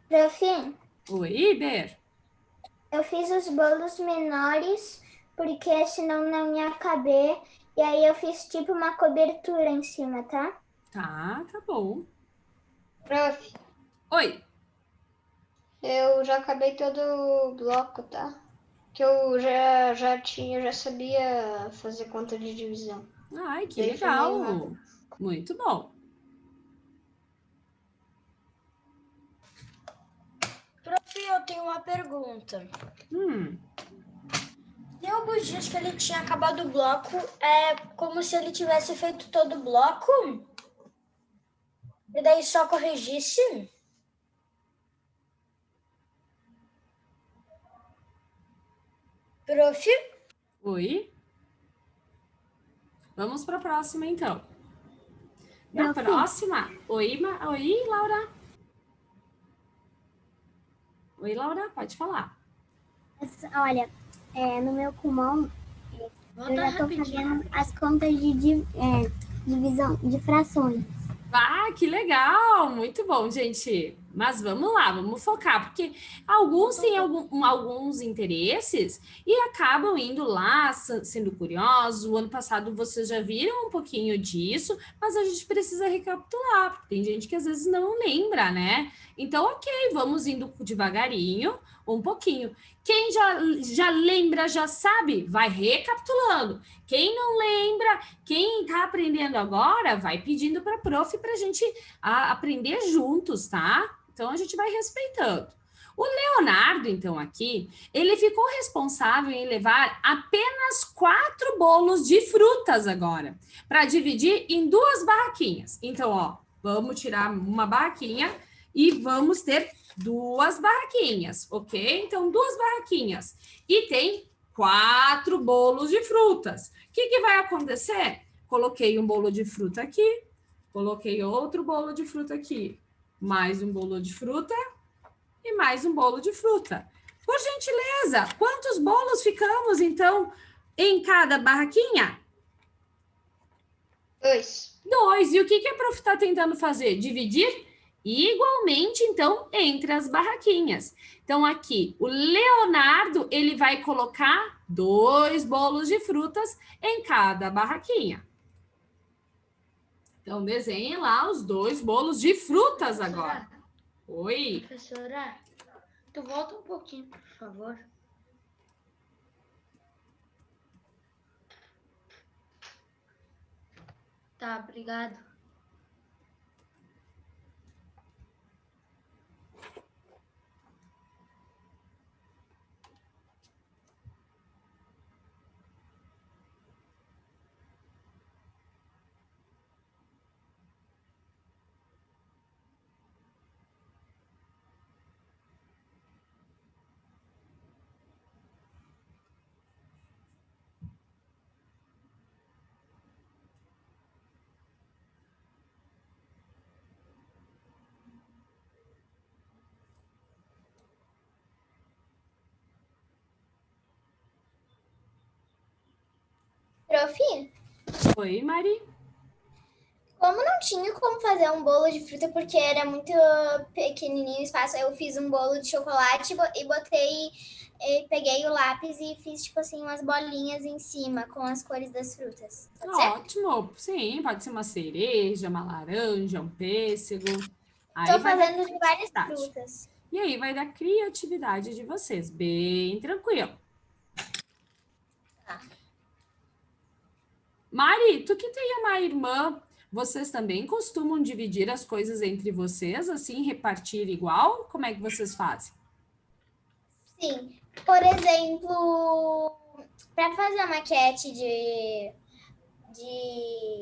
Prof, Oi, Ber? eu fiz os bolos menores, porque senão não ia caber. E aí eu fiz tipo uma cobertura em cima, tá? Tá bom. Prof, Oi. eu já acabei todo o bloco, tá? Que eu já sabia fazer conta de divisão. Ai, que Daí foi legal. meio rápido. Muito bom. tenho uma pergunta. Tem alguns dias que ele tinha acabado o bloco, é como se ele tivesse feito todo o bloco? E daí só corrigisse? Prof? Oi? Vamos para a próxima, então. Na próxima... Oi, Laura? Oi, Laura, pode falar. Olha, no meu pulmão, eu já estou fazendo as contas de divisão de frações. Ah, que legal! Muito bom, gente. Mas vamos lá, vamos focar, porque alguns têm alguns interesses e acabam indo lá, sendo curiosos. O ano passado vocês já viram um pouquinho disso, mas a gente precisa recapitular, porque tem gente que às vezes não lembra, né? Então, ok, vamos indo devagarinho, um pouquinho. Quem já lembra, já sabe, vai recapitulando. Quem não lembra, quem está aprendendo agora, vai pedindo para a prof para a gente aprender juntos, tá? Então, a gente vai respeitando. O Leonardo, então, aqui, ele ficou responsável em levar apenas 4 bolos de frutas agora, para dividir em 2 barraquinhas. Então, ó, vamos tirar uma barraquinha e vamos ter 2 barraquinhas, ok? Então, 2 barraquinhas. E tem 4 bolos de frutas. O que vai acontecer? Coloquei um bolo de fruta aqui, coloquei outro bolo de fruta aqui, mais um bolo de fruta e mais um bolo de fruta. Por gentileza, quantos bolos ficamos, então, em cada barraquinha? 2. 2. E o que a prof está tentando fazer? Dividir igualmente, então, entre as barraquinhas. Então, aqui, o Leonardo, ele vai colocar 2 bolos de frutas em cada barraquinha. Então, desenhem lá os 2 bolos de frutas agora. Oi? Professora, tu volta um pouquinho, por favor. Tá, obrigado. Prof, Oi, Mari? como não tinha como fazer um bolo de fruta porque era muito pequenininho o espaço, eu fiz um bolo de chocolate e botei, peguei o lápis e fiz tipo assim umas bolinhas em cima com as cores das frutas. Pode ser? Ótimo. Sim, pode ser uma cereja, uma laranja, um pêssego. Aí Tô vai dar fazendo de várias criatividade. frutas. E aí vai dar criatividade de vocês, bem tranquilo. Mari, tu que tem uma irmã, vocês também costumam dividir as coisas entre vocês, assim, repartir igual? Como é que vocês fazem? Sim. Por exemplo, para fazer a maquete de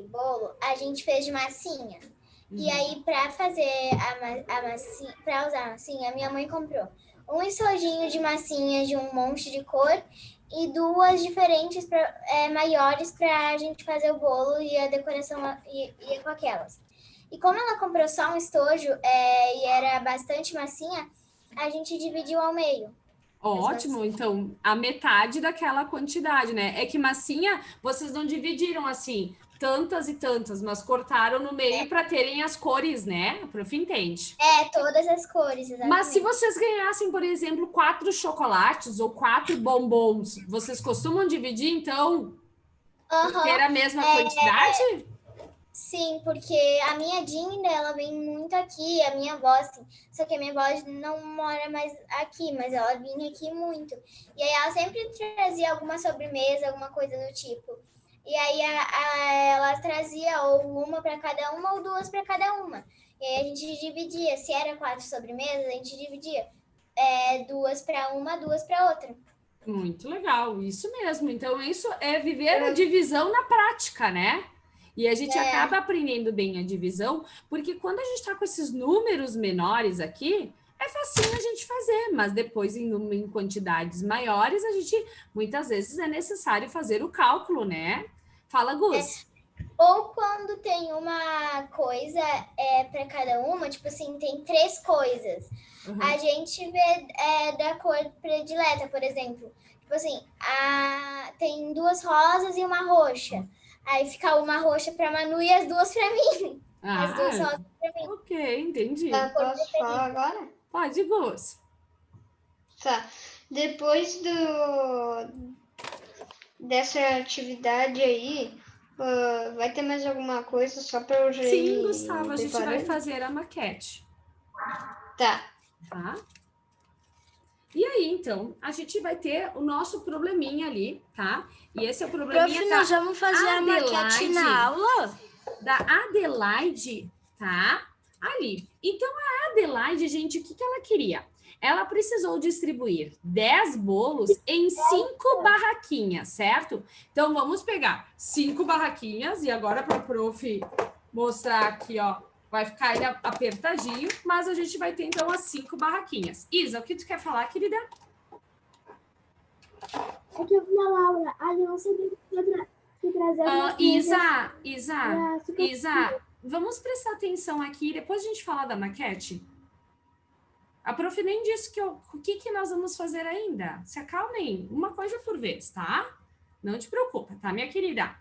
bolo, a gente fez de massinha. E aí, para fazer a massinha, para usar a massinha, minha mãe comprou um estojinho de massinha de um monte de cor e 2 diferentes maiores para a gente fazer o bolo e a decoração ia com aquelas. E como ela comprou só um estojo e era bastante massinha, a gente dividiu ao meio. Ótimo, então a metade daquela quantidade, né? É que massinha, vocês não dividiram assim, tantas e tantas, mas cortaram no meio para terem as cores, né? O prof entende. Todas as cores, exatamente. Mas se vocês ganhassem, por exemplo, 4 chocolates ou 4 bombons, vocês costumam dividir, então, ter a mesma quantidade? Sim, porque a minha Dinda, ela vem muito aqui, a minha avó, assim, só que a minha avó não mora mais aqui, mas ela vinha aqui muito. E aí ela sempre trazia alguma sobremesa, alguma coisa do tipo. E aí ela trazia ou uma para cada uma ou 2 para cada uma. E aí a gente dividia. Se era 4 sobremesas, a gente dividia. duas para uma, duas para outra. Muito legal, isso mesmo. Então, isso é viver a divisão na prática, né? E a gente acaba aprendendo bem a divisão, porque quando a gente está com esses números menores aqui, é facinho a gente fazer, mas depois em quantidades maiores, a gente, muitas vezes, é necessário fazer o cálculo, né? Fala, Gus. Ou quando tem uma coisa para cada uma, tipo assim, tem 3 coisas. A gente vê da cor predileta, por exemplo. Tipo assim, tem 2 rosas e uma roxa. Aí fica uma roxa para Manu e as 2 para mim. As 2 rosas para mim. Ok, entendi. Posso falar agora? Pode, Gus. Tá. Depois dessa atividade aí, vai ter mais alguma coisa só para eu já Sim, ir Gustavo, a gente vai preparando? fazer a maquete. Tá. Tá? E aí, então, a gente vai ter o nosso probleminha ali, tá? E esse é o probleminha Prof, nós vamos fazer a maquete na aula? Da Adelaide, tá? Ali. Então, a Adelaide, gente, o que ela queria? Ela precisou distribuir 10 bolos em 5 barraquinhas, certo? Então, vamos pegar 5 barraquinhas e agora para o prof mostrar aqui, ó, vai ficar ainda apertadinho, mas a gente vai ter, então, as 5 barraquinhas. Isa, o que tu quer falar, querida? É que eu vi a Laura, aí eu não sabia que trazer Isa, vamos prestar atenção aqui, depois a gente falar da maquete. A prof nem disse o que nós vamos fazer ainda. Se acalmem, uma coisa por vez, tá? Não te preocupa, tá, minha querida?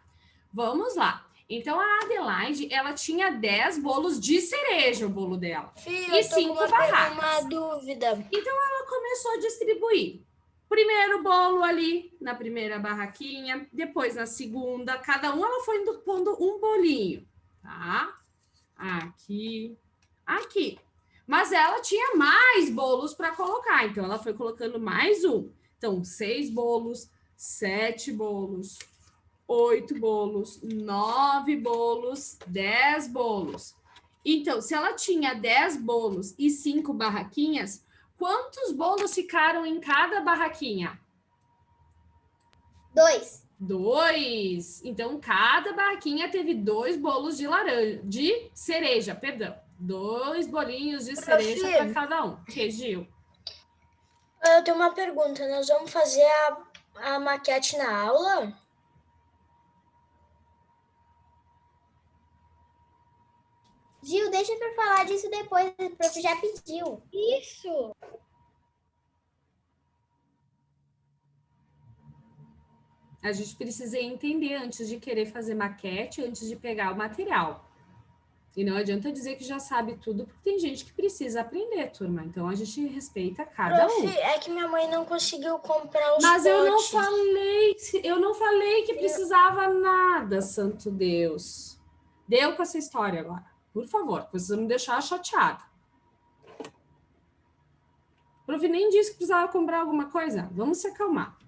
Vamos lá. Então, a Adelaide, ela tinha 10 bolos de cereja, o bolo dela. Filho, e 5 barracas. Uma dúvida. Então, ela começou a distribuir. Primeiro bolo ali, na primeira barraquinha. Depois, na segunda. Cada um, ela foi pondo um bolinho, tá? Aqui. Mas ela tinha mais bolos para colocar. Então, ela foi colocando mais um. Então, 6 bolos, 7 bolos, 8 bolos, 9 bolos, 10 bolos. Então, se ela tinha 10 bolos e 5 barraquinhas, quantos bolos ficaram em cada barraquinha? 2. 2. Então, cada barraquinha teve 2 bolos de cereja, perdão. 2 bolinhos de cereja para cada um. Que, Gil? Eu tenho uma pergunta. Nós vamos fazer a maquete na aula? Gil, deixa eu falar disso depois. O prof já pediu. Isso! A gente precisa entender antes de querer fazer maquete, antes de pegar o material. E não adianta dizer que já sabe tudo, porque tem gente que precisa aprender, turma. Então, a gente respeita cada um. É que minha mãe não conseguiu comprar os Mas potes. eu não falei que precisava nada, santo Deus. Deu com essa história agora. Por favor, vocês vão me deixar chateada. O prof nem disse que precisava comprar alguma coisa. Vamos se acalmar.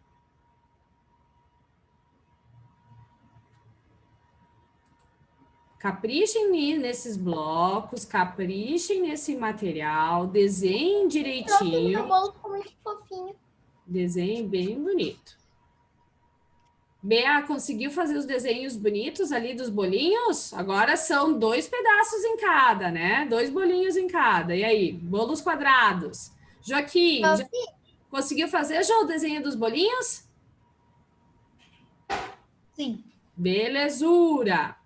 Caprichem nesses blocos, caprichem nesse material, desenhem direitinho. Meu bolo ficou muito fofinho. Desenhem bem bonito. Bea, conseguiu fazer os desenhos bonitos ali dos bolinhos? Agora são 2 pedaços em cada, né? 2 bolinhos em cada. E aí, bolos quadrados. Joaquim, conseguiu fazer já o desenho dos bolinhos? Sim. Belezura.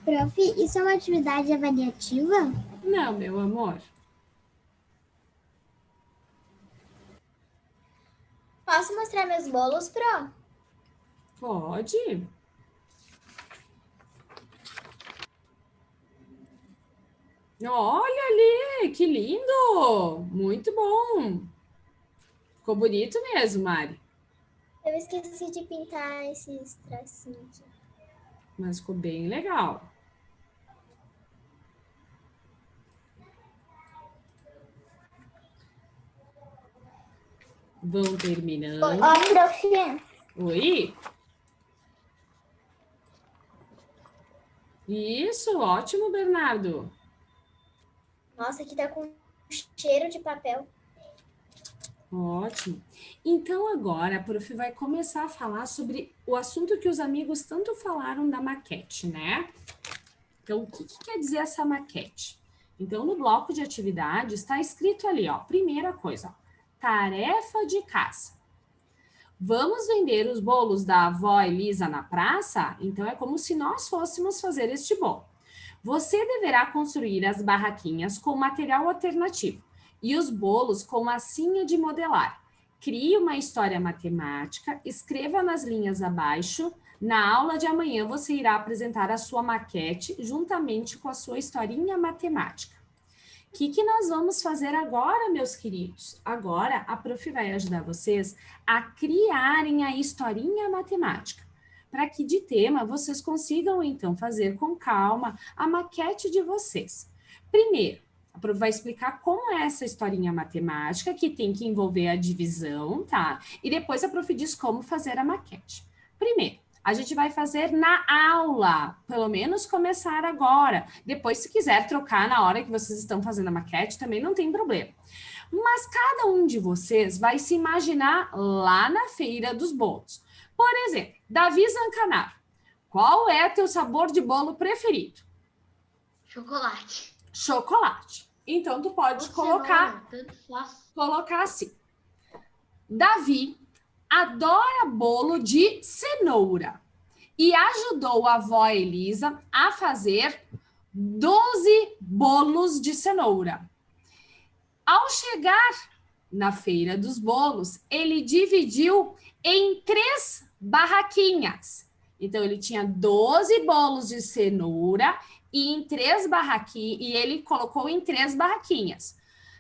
Prof, isso é uma atividade avaliativa? Não, meu amor. Posso mostrar meus bolos, Pro? Pode. Olha ali, que lindo! Muito bom. Ficou bonito mesmo, Mari. Eu esqueci de pintar esses tracinhos. Mas ficou bem legal. vão terminando. Ó, prof. Oi? Isso, ótimo, Bernardo. Nossa, aqui tá com cheiro de papel. Ótimo. Então, agora a prof vai começar a falar sobre o assunto que os amigos tanto falaram da maquete, né? Então, o que quer dizer essa maquete? Então, no bloco de atividades, está escrito ali, ó, primeira coisa, ó, tarefa de casa. Vamos vender os bolos da avó Elisa na praça? Então, é como se nós fôssemos fazer este bolo. Você deverá construir as barraquinhas com material alternativo e os bolos com massinha de modelar. Crie uma história matemática, escreva nas linhas abaixo. Na aula de amanhã, você irá apresentar a sua maquete juntamente com a sua historinha matemática. O que nós vamos fazer agora, meus queridos? Agora, a prof vai ajudar vocês a criarem a historinha matemática, para que de tema vocês consigam, então, fazer com calma a maquete de vocês. Primeiro, a prof vai explicar como é essa historinha matemática, que tem que envolver a divisão, tá? E depois a prof diz como fazer a maquete. Primeiro, a gente vai fazer na aula, pelo menos começar agora. Depois, se quiser trocar na hora que vocês estão fazendo a maquete, também não tem problema. Mas cada um de vocês vai se imaginar lá na feira dos bolos. Por exemplo, Davi Zancanaro, qual é teu sabor de bolo preferido? Chocolate. Chocolate. Então, tu pode colocar assim. Davi adora bolo de cenoura e ajudou a avó Elisa a fazer 12 bolos de cenoura. Ao chegar na feira dos bolos, ele dividiu em 3 barraquinhas. Então, ele tinha 12 bolos de cenoura e em 3 barraquinhas, e ele colocou em 3 barraquinhas.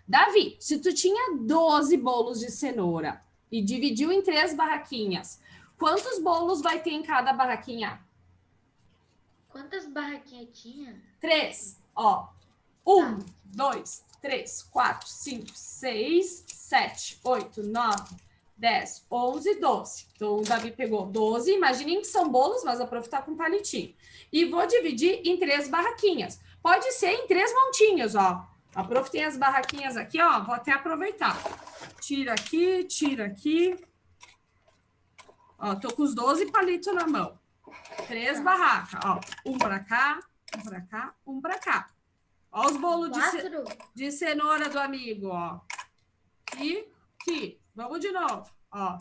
Davi, se tu tinha 12 bolos de cenoura e dividiu em 3 barraquinhas, quantos bolos vai ter em cada barraquinha? Quantas barraquinhas tinha? 3. Ó. 1, 2, 3, 4, 5, 6, 7, 8, 9, 10, 11, 12. Então, o Davi pegou 12. Imaginem que são bolos, mas a prof tá com palitinho. E vou dividir em 3 barraquinhas. Pode ser em 3 montinhos, ó. A prof tem as barraquinhas aqui, ó. Vou até aproveitar. Tira aqui. Ó, tô com os 12 palitos na mão. 3 barracas, ó. Um pra cá, um pra cá. Ó os bolos de cenoura do amigo, ó. Aqui. Vamos de novo, ó.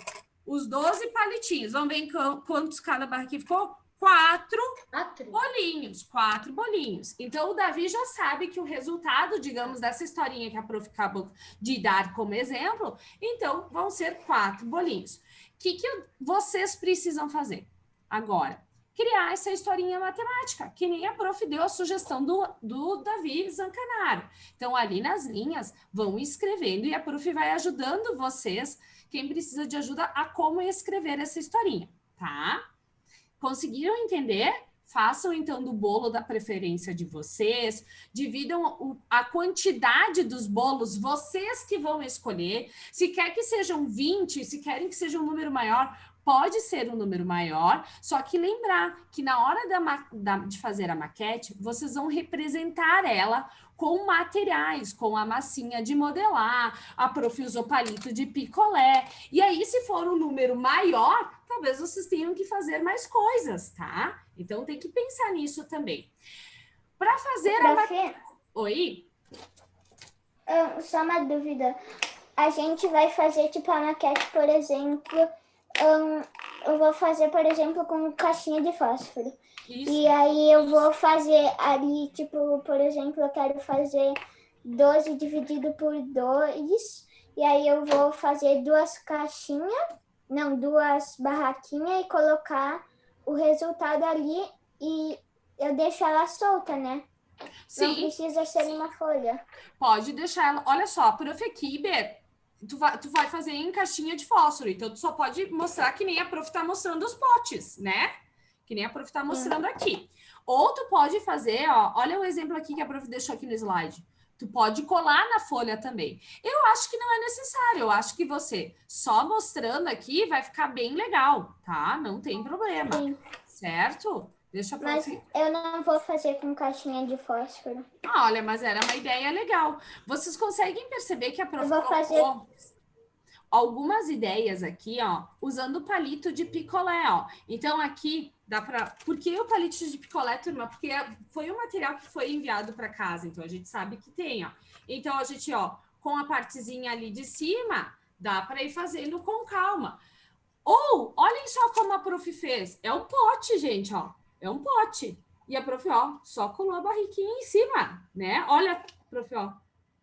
Os 12 palitinhos. Vamos ver quantos cada barraquinha ficou? 4 bolinhos. 4 bolinhos. Então, o Davi já sabe que o resultado, digamos, dessa historinha que a prof acabou de dar como exemplo, então, vão ser 4 bolinhos. O que vocês precisam fazer agora? Criar essa historinha matemática, que nem a prof deu a sugestão do Davi Zancanaro. Então, ali nas linhas, vão escrevendo e a prof vai ajudando vocês, quem precisa de ajuda, a como escrever essa historinha, tá? Conseguiram entender? Façam, então, do bolo da preferência de vocês, dividam a quantidade dos bolos, vocês que vão escolher. Se quer que sejam 20, se querem que seja um número maior, pode ser um número maior, só que lembrar que na hora de fazer a maquete, vocês vão representar ela com materiais, com a massinha de modelar, a prof usou palito de picolé, e aí se for um número maior, talvez vocês tenham que fazer mais coisas, tá? Então tem que pensar nisso também. Para fazer a maquete... Oi? Só uma dúvida. A gente vai fazer tipo a maquete, por exemplo... eu vou fazer, por exemplo, com caixinha de fósforo. Isso. E aí eu vou fazer ali, tipo, por exemplo, eu quero fazer 12 dividido por 2. E aí eu vou fazer 2 barraquinhas e colocar o resultado ali e eu deixo ela solta, né? Sim. Não precisa ser uma folha. Pode deixar ela. Olha só, prof. Kiber, tu vai fazer em caixinha de fósforo, então tu só pode mostrar que nem a prof tá mostrando os potes, né? Que nem a prof tá mostrando aqui. Ou tu pode fazer, ó, olha o exemplo aqui que a prof deixou aqui no slide. Tu pode colar na folha também. Eu acho que não é necessário. Eu acho que você só mostrando aqui vai ficar bem legal, tá? Não tem problema. Sim. Certo? Deixa pra Mas eu não vou fazer com caixinha de fósforo. Olha, mas era uma ideia legal. Vocês conseguem perceber que a prof Eu vou fazer... algumas ideias aqui, ó, usando o palito de picolé, ó. Então, aqui dá para... Por que o palito de picolé, turma? Porque foi um material que foi enviado para casa, então a gente sabe que tem, ó. Então, a gente, ó, com a partezinha ali de cima, dá para ir fazendo com calma. Ou, olhem só como a prof fez. É um pote, gente, ó. É um pote. E a prof, ó, só colou a barriquinha em cima, né? Olha, prof, ó,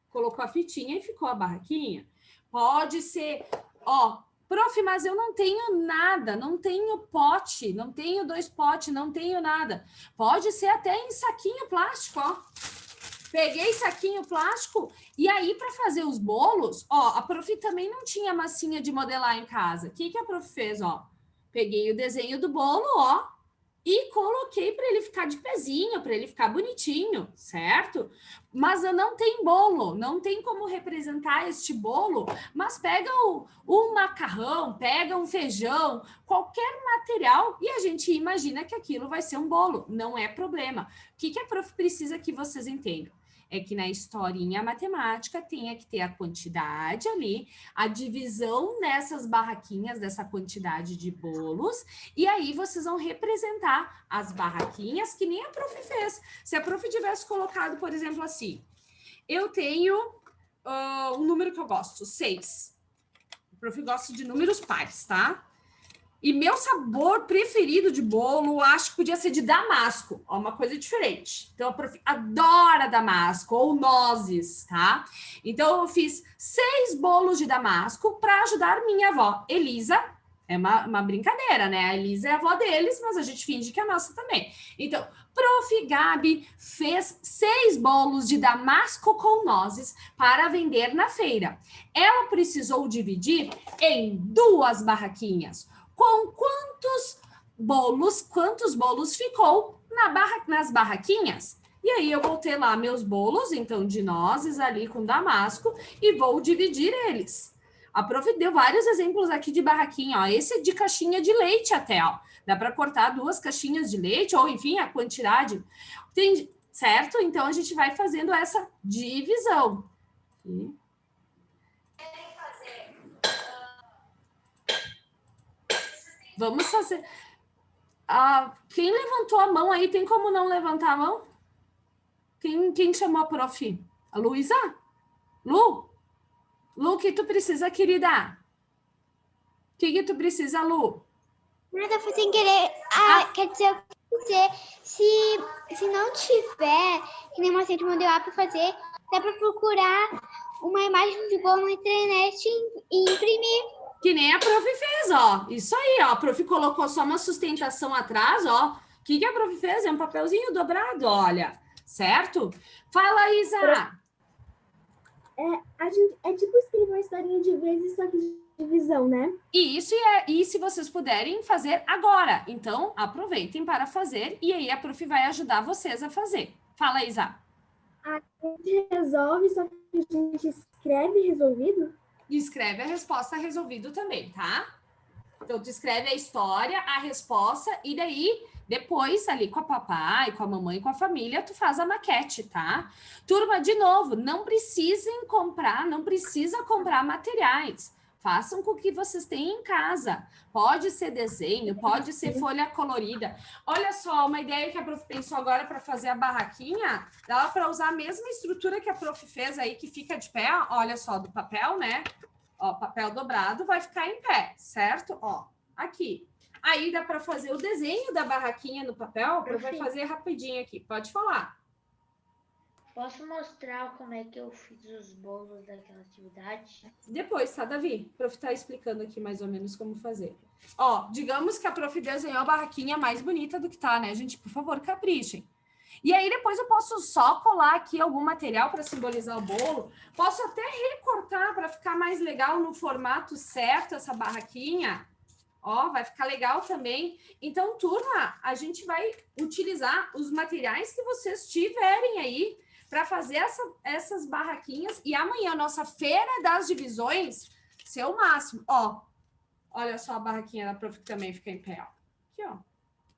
colocou a fitinha e ficou a barraquinha. Pode ser, ó, prof, mas eu não tenho nada, não tenho pote, não tenho 2 potes, não tenho nada. Pode ser até em saquinho plástico, ó. Peguei saquinho plástico e aí para fazer os bolos, ó, a prof também não tinha massinha de modelar em casa. O que a prof fez, ó? Peguei o desenho do bolo, ó, e coloquei para ele ficar de pezinho, para ele ficar bonitinho, certo? Mas não tem bolo, não tem como representar este bolo, mas pega o macarrão, pega um feijão, qualquer material e a gente imagina que aquilo vai ser um bolo, não é problema. O que a prof precisa que vocês entendam? É que na historinha matemática tenha que ter a quantidade ali, a divisão nessas barraquinhas dessa quantidade de bolos, e aí vocês vão representar as barraquinhas que nem a prof fez. Se a prof tivesse colocado, por exemplo, assim, eu tenho um número que eu gosto, 6. A prof gosta de números pares, tá? E meu sabor preferido de bolo, acho que podia ser de damasco. Ó, uma coisa diferente. Então, a prof adora damasco ou nozes, tá? Então, eu fiz 6 bolos de damasco para ajudar minha avó, Elisa. É uma brincadeira, né? A Elisa é a avó deles, mas a gente finge que é a nossa também. Então, prof. Gabi fez 6 bolos de damasco com nozes para vender na feira. Ela precisou dividir em 2 barraquinhas. Com quantos bolos ficou nas barraquinhas? E aí eu vou ter lá meus bolos, então, de nozes ali com damasco e vou dividir eles. A prof deu vários exemplos aqui de barraquinha, ó. Esse é de caixinha de leite até, ó. Dá para cortar 2 caixinhas de leite, ou enfim, a quantidade. Tem, certo? Então, a gente vai fazendo essa divisão. Vamos fazer... quem levantou a mão aí, tem como não levantar a mão? Quem chamou a prof? A Luísa? Lu? Lu, o que tu precisa, querida? O que tu precisa, Lu? Nada, foi sem querer. Quer dizer, eu quero dizer, se não tiver, que nem uma gente mandou lá para fazer, dá para procurar uma imagem de bolo na internet e imprimir. Que nem a prof fez, ó. Isso aí, ó. A prof colocou só uma sustentação atrás, ó. O que a prof fez? É um papelzinho dobrado, olha. Certo? Fala, Isa. É tipo escrever uma historinha de vezes, só que de divisão, né? E se vocês puderem fazer agora. Então, aproveitem para fazer e aí a prof vai ajudar vocês a fazer. Fala, Isa. A gente resolve, só que a gente escreve resolvido? E escreve a resposta resolvido também, tá? Então, tu escreve a história, a resposta, e daí, depois, ali com a papai, com a mamãe, com a família, tu faz a maquete, tá? Turma, de novo, não precisa comprar materiais. Façam com o que vocês têm em casa. Pode ser desenho, pode ser folha colorida. Olha só, uma ideia que a prof pensou agora para fazer a barraquinha, dá para usar a mesma estrutura que a prof fez aí, que fica de pé, olha só, do papel, né? Ó, papel dobrado vai ficar em pé, certo? Ó, aqui. Aí dá para fazer o desenho da barraquinha no papel, a prof vai fazer rapidinho aqui. Pode falar. Posso mostrar como é que eu fiz os bolos daquela atividade? Depois, tá, Davi? O prof tá explicando aqui mais ou menos como fazer. Ó, digamos que a prof desenhou a barraquinha mais bonita do que tá, né, gente? Por favor, caprichem. E aí, depois eu posso só colar aqui algum material para simbolizar o bolo. Posso até recortar para ficar mais legal no formato certo essa barraquinha. Ó, vai ficar legal também. Então, turma, a gente vai utilizar os materiais que vocês tiverem aí para fazer essas barraquinhas. E amanhã, nossa feira das divisões, ser o máximo. Ó, olha só a barraquinha da prof que também fica em pé, ó. Aqui, ó.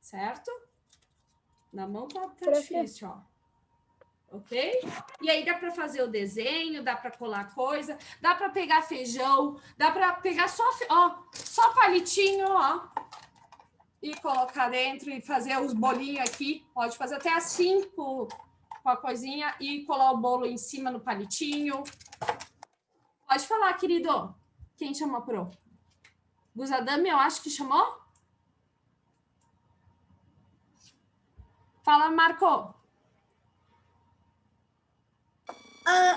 Certo? Na mão tá difícil, ó. Ok? E aí dá para fazer o desenho, dá para colar coisa, dá para pegar feijão, dá para pegar só palitinho, ó, e colocar dentro e fazer os bolinhos aqui. Pode fazer até assim com a coisinha e colar o bolo em cima no palitinho. Pode falar, querido. Quem chamou pro? Guzadami, eu acho que chamou? Fala, Marco.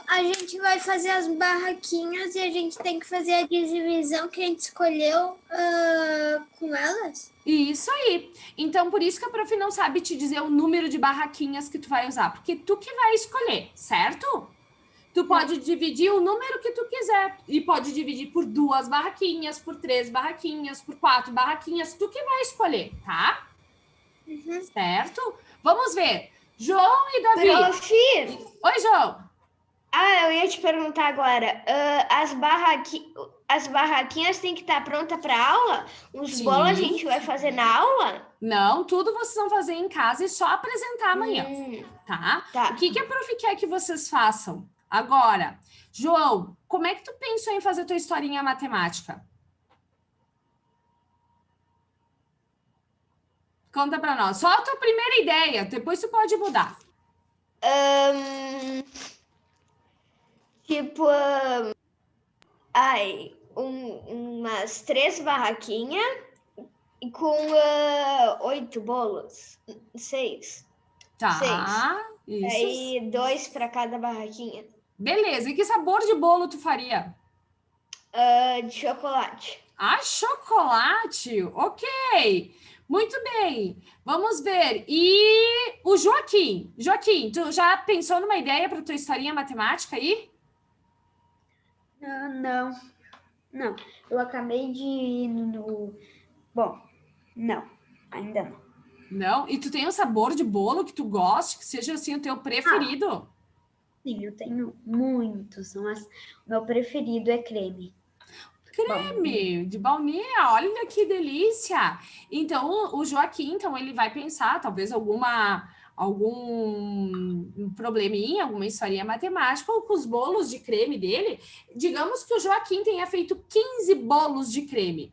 A gente vai fazer as barraquinhas e a gente tem que fazer a divisão que a gente escolheu com elas? Isso aí. Então, por isso que a prof não sabe te dizer o número de barraquinhas que tu vai usar, porque tu que vai escolher, certo? Tu pode dividir o número que tu quiser e pode dividir por 2 barraquinhas, por 3 barraquinhas, por 4 barraquinhas, tu que vai escolher, tá? Uhum. Certo? Vamos ver. João e Davi. Prof. Oi, João. Eu ia te perguntar agora. As barraquinhas têm que estar prontas para aula? Os bolos a gente vai fazer na aula? Não, tudo vocês vão fazer em casa e só apresentar amanhã, tá? Tá. O que a prof quer que vocês façam? Agora, João, como é que tu pensou em fazer tua historinha matemática? Conta para nós. Só a tua primeira ideia, depois tu pode mudar. Umas 3 barraquinhas e com 8 bolos. 6. Tá, 6. isso. Aí 2 para cada barraquinha. Beleza, e que sabor de bolo tu faria? De chocolate. Ah, chocolate, ok. Muito bem, vamos ver. E o Joaquim? Joaquim, tu já pensou numa ideia para tua historinha matemática aí? Não. Eu acabei de ir no... Bom, não, ainda não. Não? E tu tem um sabor de bolo que tu goste, que seja assim o teu preferido? Sim, eu tenho muitos, mas o meu preferido é creme. Creme de baunilha, olha que delícia! Então, o Joaquim, então, ele vai pensar, talvez algum probleminha, alguma historinha matemática, ou com os bolos de creme dele. Digamos que o Joaquim tenha feito 15 bolos de creme.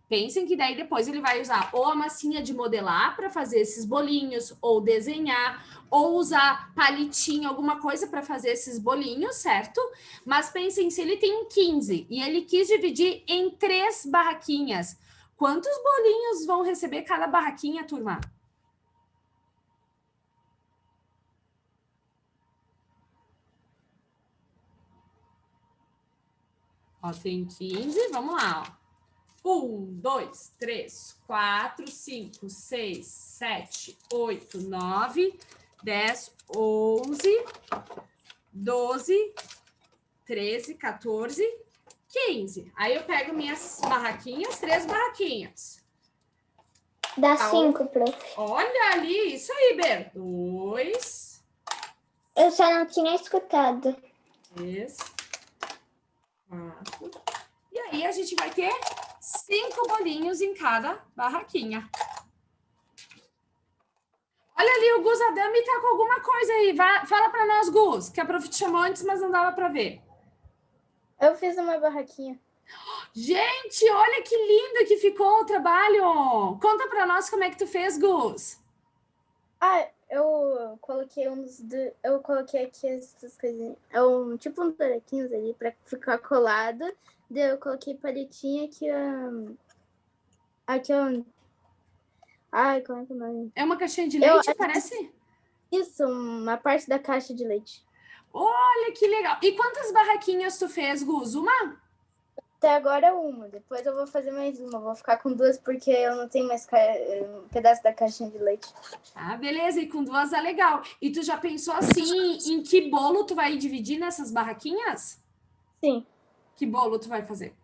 Pensem que daí depois ele vai usar ou a massinha de modelar para fazer esses bolinhos, ou desenhar, ou usar palitinho, alguma coisa para fazer esses bolinhos, certo? Mas pensem, se ele tem 15 e ele quis dividir em 3 barraquinhas, quantos bolinhos vão receber cada barraquinha, turma? Ó, tem 15, vamos lá, ó. 1, 2, 3, 4, 5, 6, 7, 8, 9, 10, 11, 12, 13, 14, 15. Aí eu pego minhas barraquinhas, 3 barraquinhas. Dá 5, prof. Olha ali, isso aí, Ber. 2. Eu só não tinha escutado. 3, 4. E aí a gente vai ter 5 bolinhos em cada barraquinha. Olha ali, o Gus Adami tá com alguma coisa aí. Fala para nós, Gus, que a prof te chamou antes, mas não dava para ver. Eu fiz uma barraquinha. Gente, olha que lindo que ficou o trabalho. Conta para nós como é que tu fez, Gus. Eu coloquei eu coloquei aqui essas coisinhas. Tipo uns buraquinhos ali para ficar colado. Daí eu coloquei palitinha aqui, como é que é o nome? É uma caixinha de leite, parece? Isso, uma parte da caixa de leite. Olha que legal. E quantas barraquinhas tu fez, Gus? Uma? Até agora uma. Depois eu vou fazer mais uma. Vou ficar com 2 porque eu não tenho mais um pedaço da caixinha de leite. Ah, beleza. E com 2 é legal. E tu já pensou assim em que bolo tu vai dividir nessas barraquinhas? Sim. Que bolo tu vai fazer?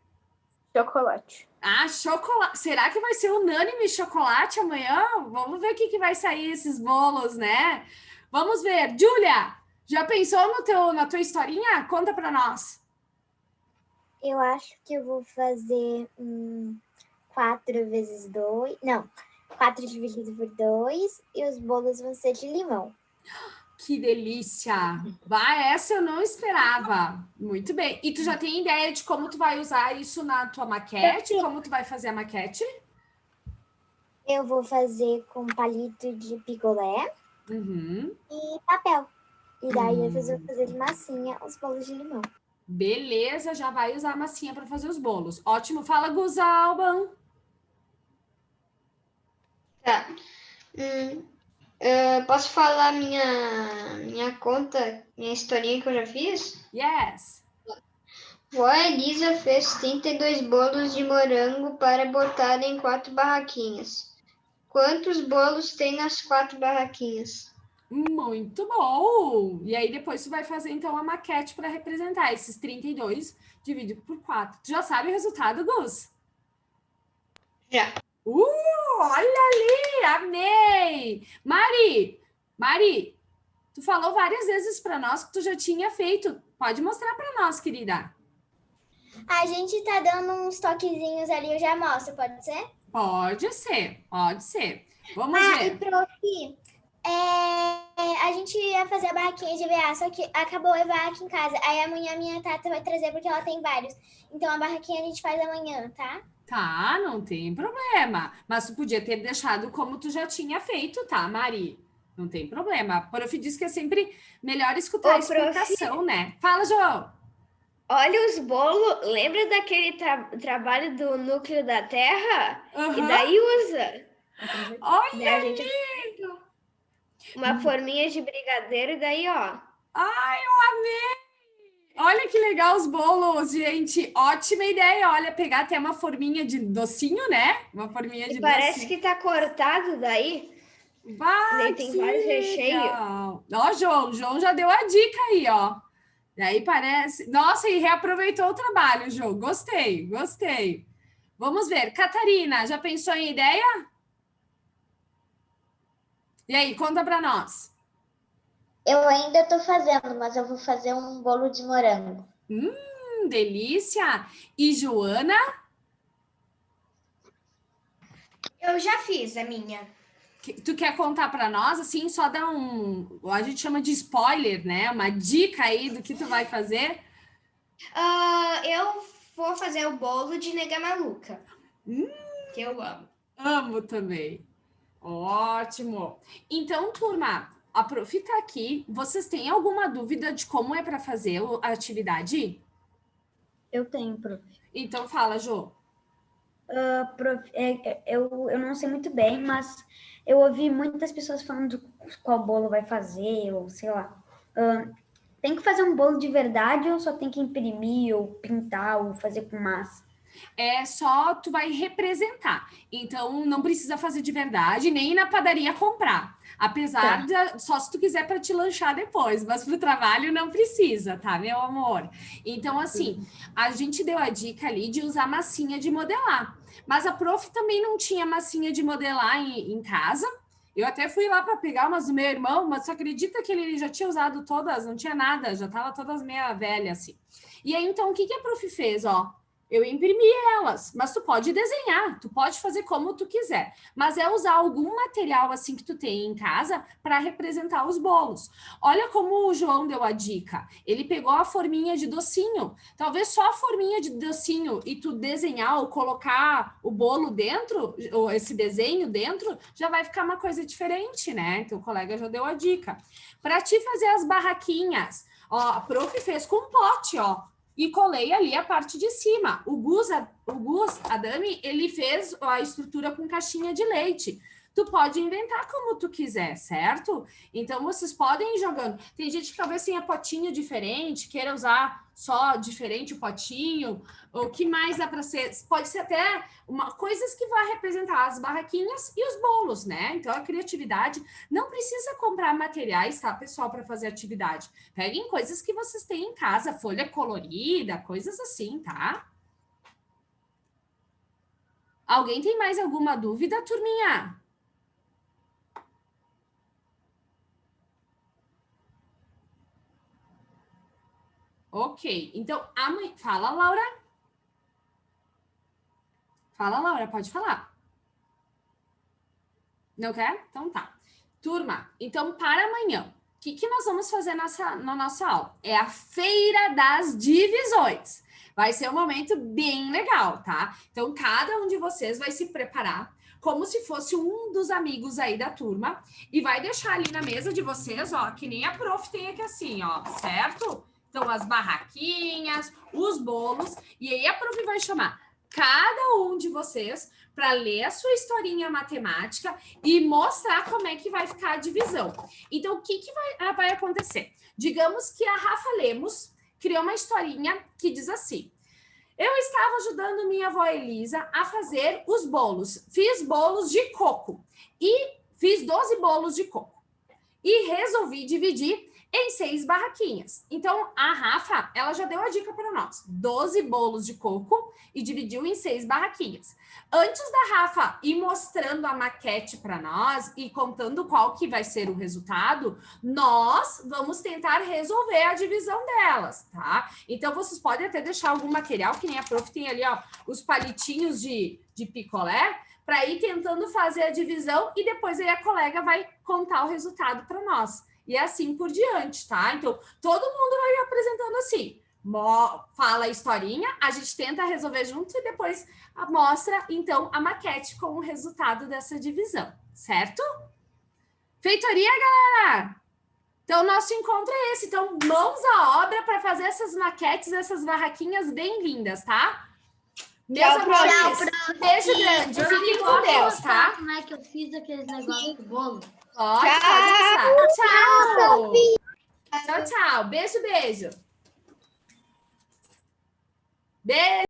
Chocolate. Ah, chocolate. Será que vai ser unânime chocolate amanhã? Vamos ver o que vai sair esses bolos, né? Vamos ver. Júlia, Já pensou na tua historinha? Conta para nós. Eu acho que eu vou fazer 4 vezes 2. Não, 4 dividido por 2 e os bolos vão ser de limão. Que delícia! Vai, essa eu não esperava. Muito bem. E tu já tem ideia de como tu vai usar isso na tua maquete? Como tu vai fazer a maquete? Eu vou fazer com palito de picolé e papel. E daí eu vou fazer de massinha os bolos de limão. Beleza, já vai usar a massinha para fazer os bolos. Ótimo. Fala, Guzalban. Tá. Posso falar minha conta, minha historinha que eu já fiz? Yes. Vó Elisa fez 32 bolos de morango para botar em 4 barraquinhas. Quantos bolos tem nas 4 barraquinhas? Muito bom! E aí depois tu vai fazer então a maquete para representar esses 32 dividido por 4. Tu já sabe o resultado, Gus? Já. Olha ali! Amei! Mari, tu falou várias vezes para nós que tu já tinha feito. Pode mostrar para nós, querida. A gente tá dando uns toquezinhos ali, eu já mostro, pode ser? Pode ser. Vamos ver. E prof, a gente ia fazer a barraquinha de EVA, só que acabou o EVA aqui em casa. Aí amanhã minha tata vai trazer porque ela tem vários. Então a barraquinha a gente faz amanhã, tá? Tá, não tem problema. Mas tu podia ter deixado como tu já tinha feito, tá, Mari? Não tem problema. O prof diz que é sempre melhor escutar a explicação, né? Fala, João. Olha os bolos. Lembra daquele trabalho do núcleo da Terra? E daí usa. Olha ali! Uma forminha de brigadeiro e daí, ó. Ai, eu amei! Olha que legal os bolos, gente. Ótima ideia. Olha, pegar até uma forminha de docinho, né? Uma forminha de parece docinho. que tá cortado daí. Vai, tem vários recheios. Ó, João já deu a dica aí, ó. Daí parece... Nossa, e reaproveitou o trabalho, João. Gostei. Vamos ver. Catarina, já pensou em ideia? E aí, conta para nós. Eu ainda tô fazendo, mas eu vou fazer um bolo de morango. Delícia! E Joana? Eu já fiz a minha. Tu quer contar para nós, assim, só dar a gente chama de spoiler, né? Uma dica aí do que tu vai fazer? Eu vou fazer o bolo de nega maluca. Que eu amo. Amo também. Ótimo. Então, turma, a prof tá aqui. Vocês têm alguma dúvida de como é para fazer a atividade? Eu tenho, prof. Então, fala, Jô. Prof, eu não sei muito bem, mas eu ouvi muitas pessoas falando qual bolo vai fazer, ou sei lá. Tem que fazer um bolo de verdade ou só tem que imprimir, ou pintar, ou fazer com massa? É só tu vai representar. Então, não precisa fazer de verdade, nem ir na padaria comprar. Apesar de só se tu quiser para te lanchar depois, mas para o trabalho não precisa, tá, meu amor? Então, assim, a gente deu a dica ali de usar massinha de modelar. Mas a prof também não tinha massinha de modelar em casa. Eu até fui lá para pegar umas do meu irmão, mas você acredita que ele já tinha usado todas? Não tinha nada, já tava todas meia velha, assim. E aí, então, o que a prof fez, ó? Eu imprimi elas, mas tu pode desenhar, tu pode fazer como tu quiser, mas é usar algum material assim que tu tem em casa para representar os bolos. Olha como o João deu a dica, ele pegou a forminha de docinho, talvez só a forminha de docinho e tu desenhar ou colocar o bolo dentro, ou esse desenho dentro, já vai ficar uma coisa diferente, né? Então o colega já deu a dica. Para te fazer as barraquinhas, ó, a prof fez com pote, ó. E colei ali a parte de cima. O Gus, a Dami, ele fez a estrutura com caixinha de leite. Tu pode inventar como tu quiser, certo? Então, vocês podem ir jogando. Tem gente que talvez tenha potinho diferente, queira usar só diferente o potinho. O que mais dá para ser? Pode ser até coisas que vai representar as barraquinhas e os bolos, né? Então, a criatividade não precisa comprar materiais, tá, pessoal, para fazer atividade. Peguem coisas que vocês têm em casa, folha colorida, coisas assim, tá? Alguém tem mais alguma dúvida, turminha? Ok. Então, amanhã... Fala, Laura. Fala, Laura, pode falar. Não quer? Então tá. Turma, então para amanhã, o que nós vamos fazer na nossa aula? É a feira das divisões. Vai ser um momento bem legal, tá? Então, cada um de vocês vai se preparar como se fosse um dos amigos aí da turma e vai deixar ali na mesa de vocês, ó, que nem a prof tem aqui assim, ó, certo? Então, as barraquinhas, os bolos, e aí a prof vai chamar cada um de vocês para ler a sua historinha matemática e mostrar como é que vai ficar a divisão. Então, o que vai acontecer? Digamos que a Rafa Lemos criou uma historinha que diz assim: eu estava ajudando minha avó Elisa a fazer os bolos. Fiz bolos de coco e fiz 12 bolos de coco. E resolvi dividir em 6 barraquinhas. Então, a Rafa, ela já deu a dica para nós. 12 bolos de coco e dividiu em 6 barraquinhas. Antes da Rafa ir mostrando a maquete para nós e contando qual que vai ser o resultado, nós vamos tentar resolver a divisão delas, tá? Então, vocês podem até deixar algum material, que nem a prof tem ali, ó, os palitinhos de picolé, para ir tentando fazer a divisão e depois aí a colega vai contar o resultado para nós. E assim por diante, tá? Então, todo mundo vai apresentando assim. Fala a historinha, a gente tenta resolver junto e depois mostra, então, a maquete com o resultado dessa divisão, certo? Feitoria, galera! Então, nosso encontro é esse. Então, mãos à obra para fazer essas maquetes, essas barraquinhas bem lindas, tá? Meus amores, beijo grande. Fiquem com Deus, tá? Como é que eu fiz aqueles negócios do bolo? Pode passar. Tchau. Tchau, tchau. Beijo, beijo. Beijo.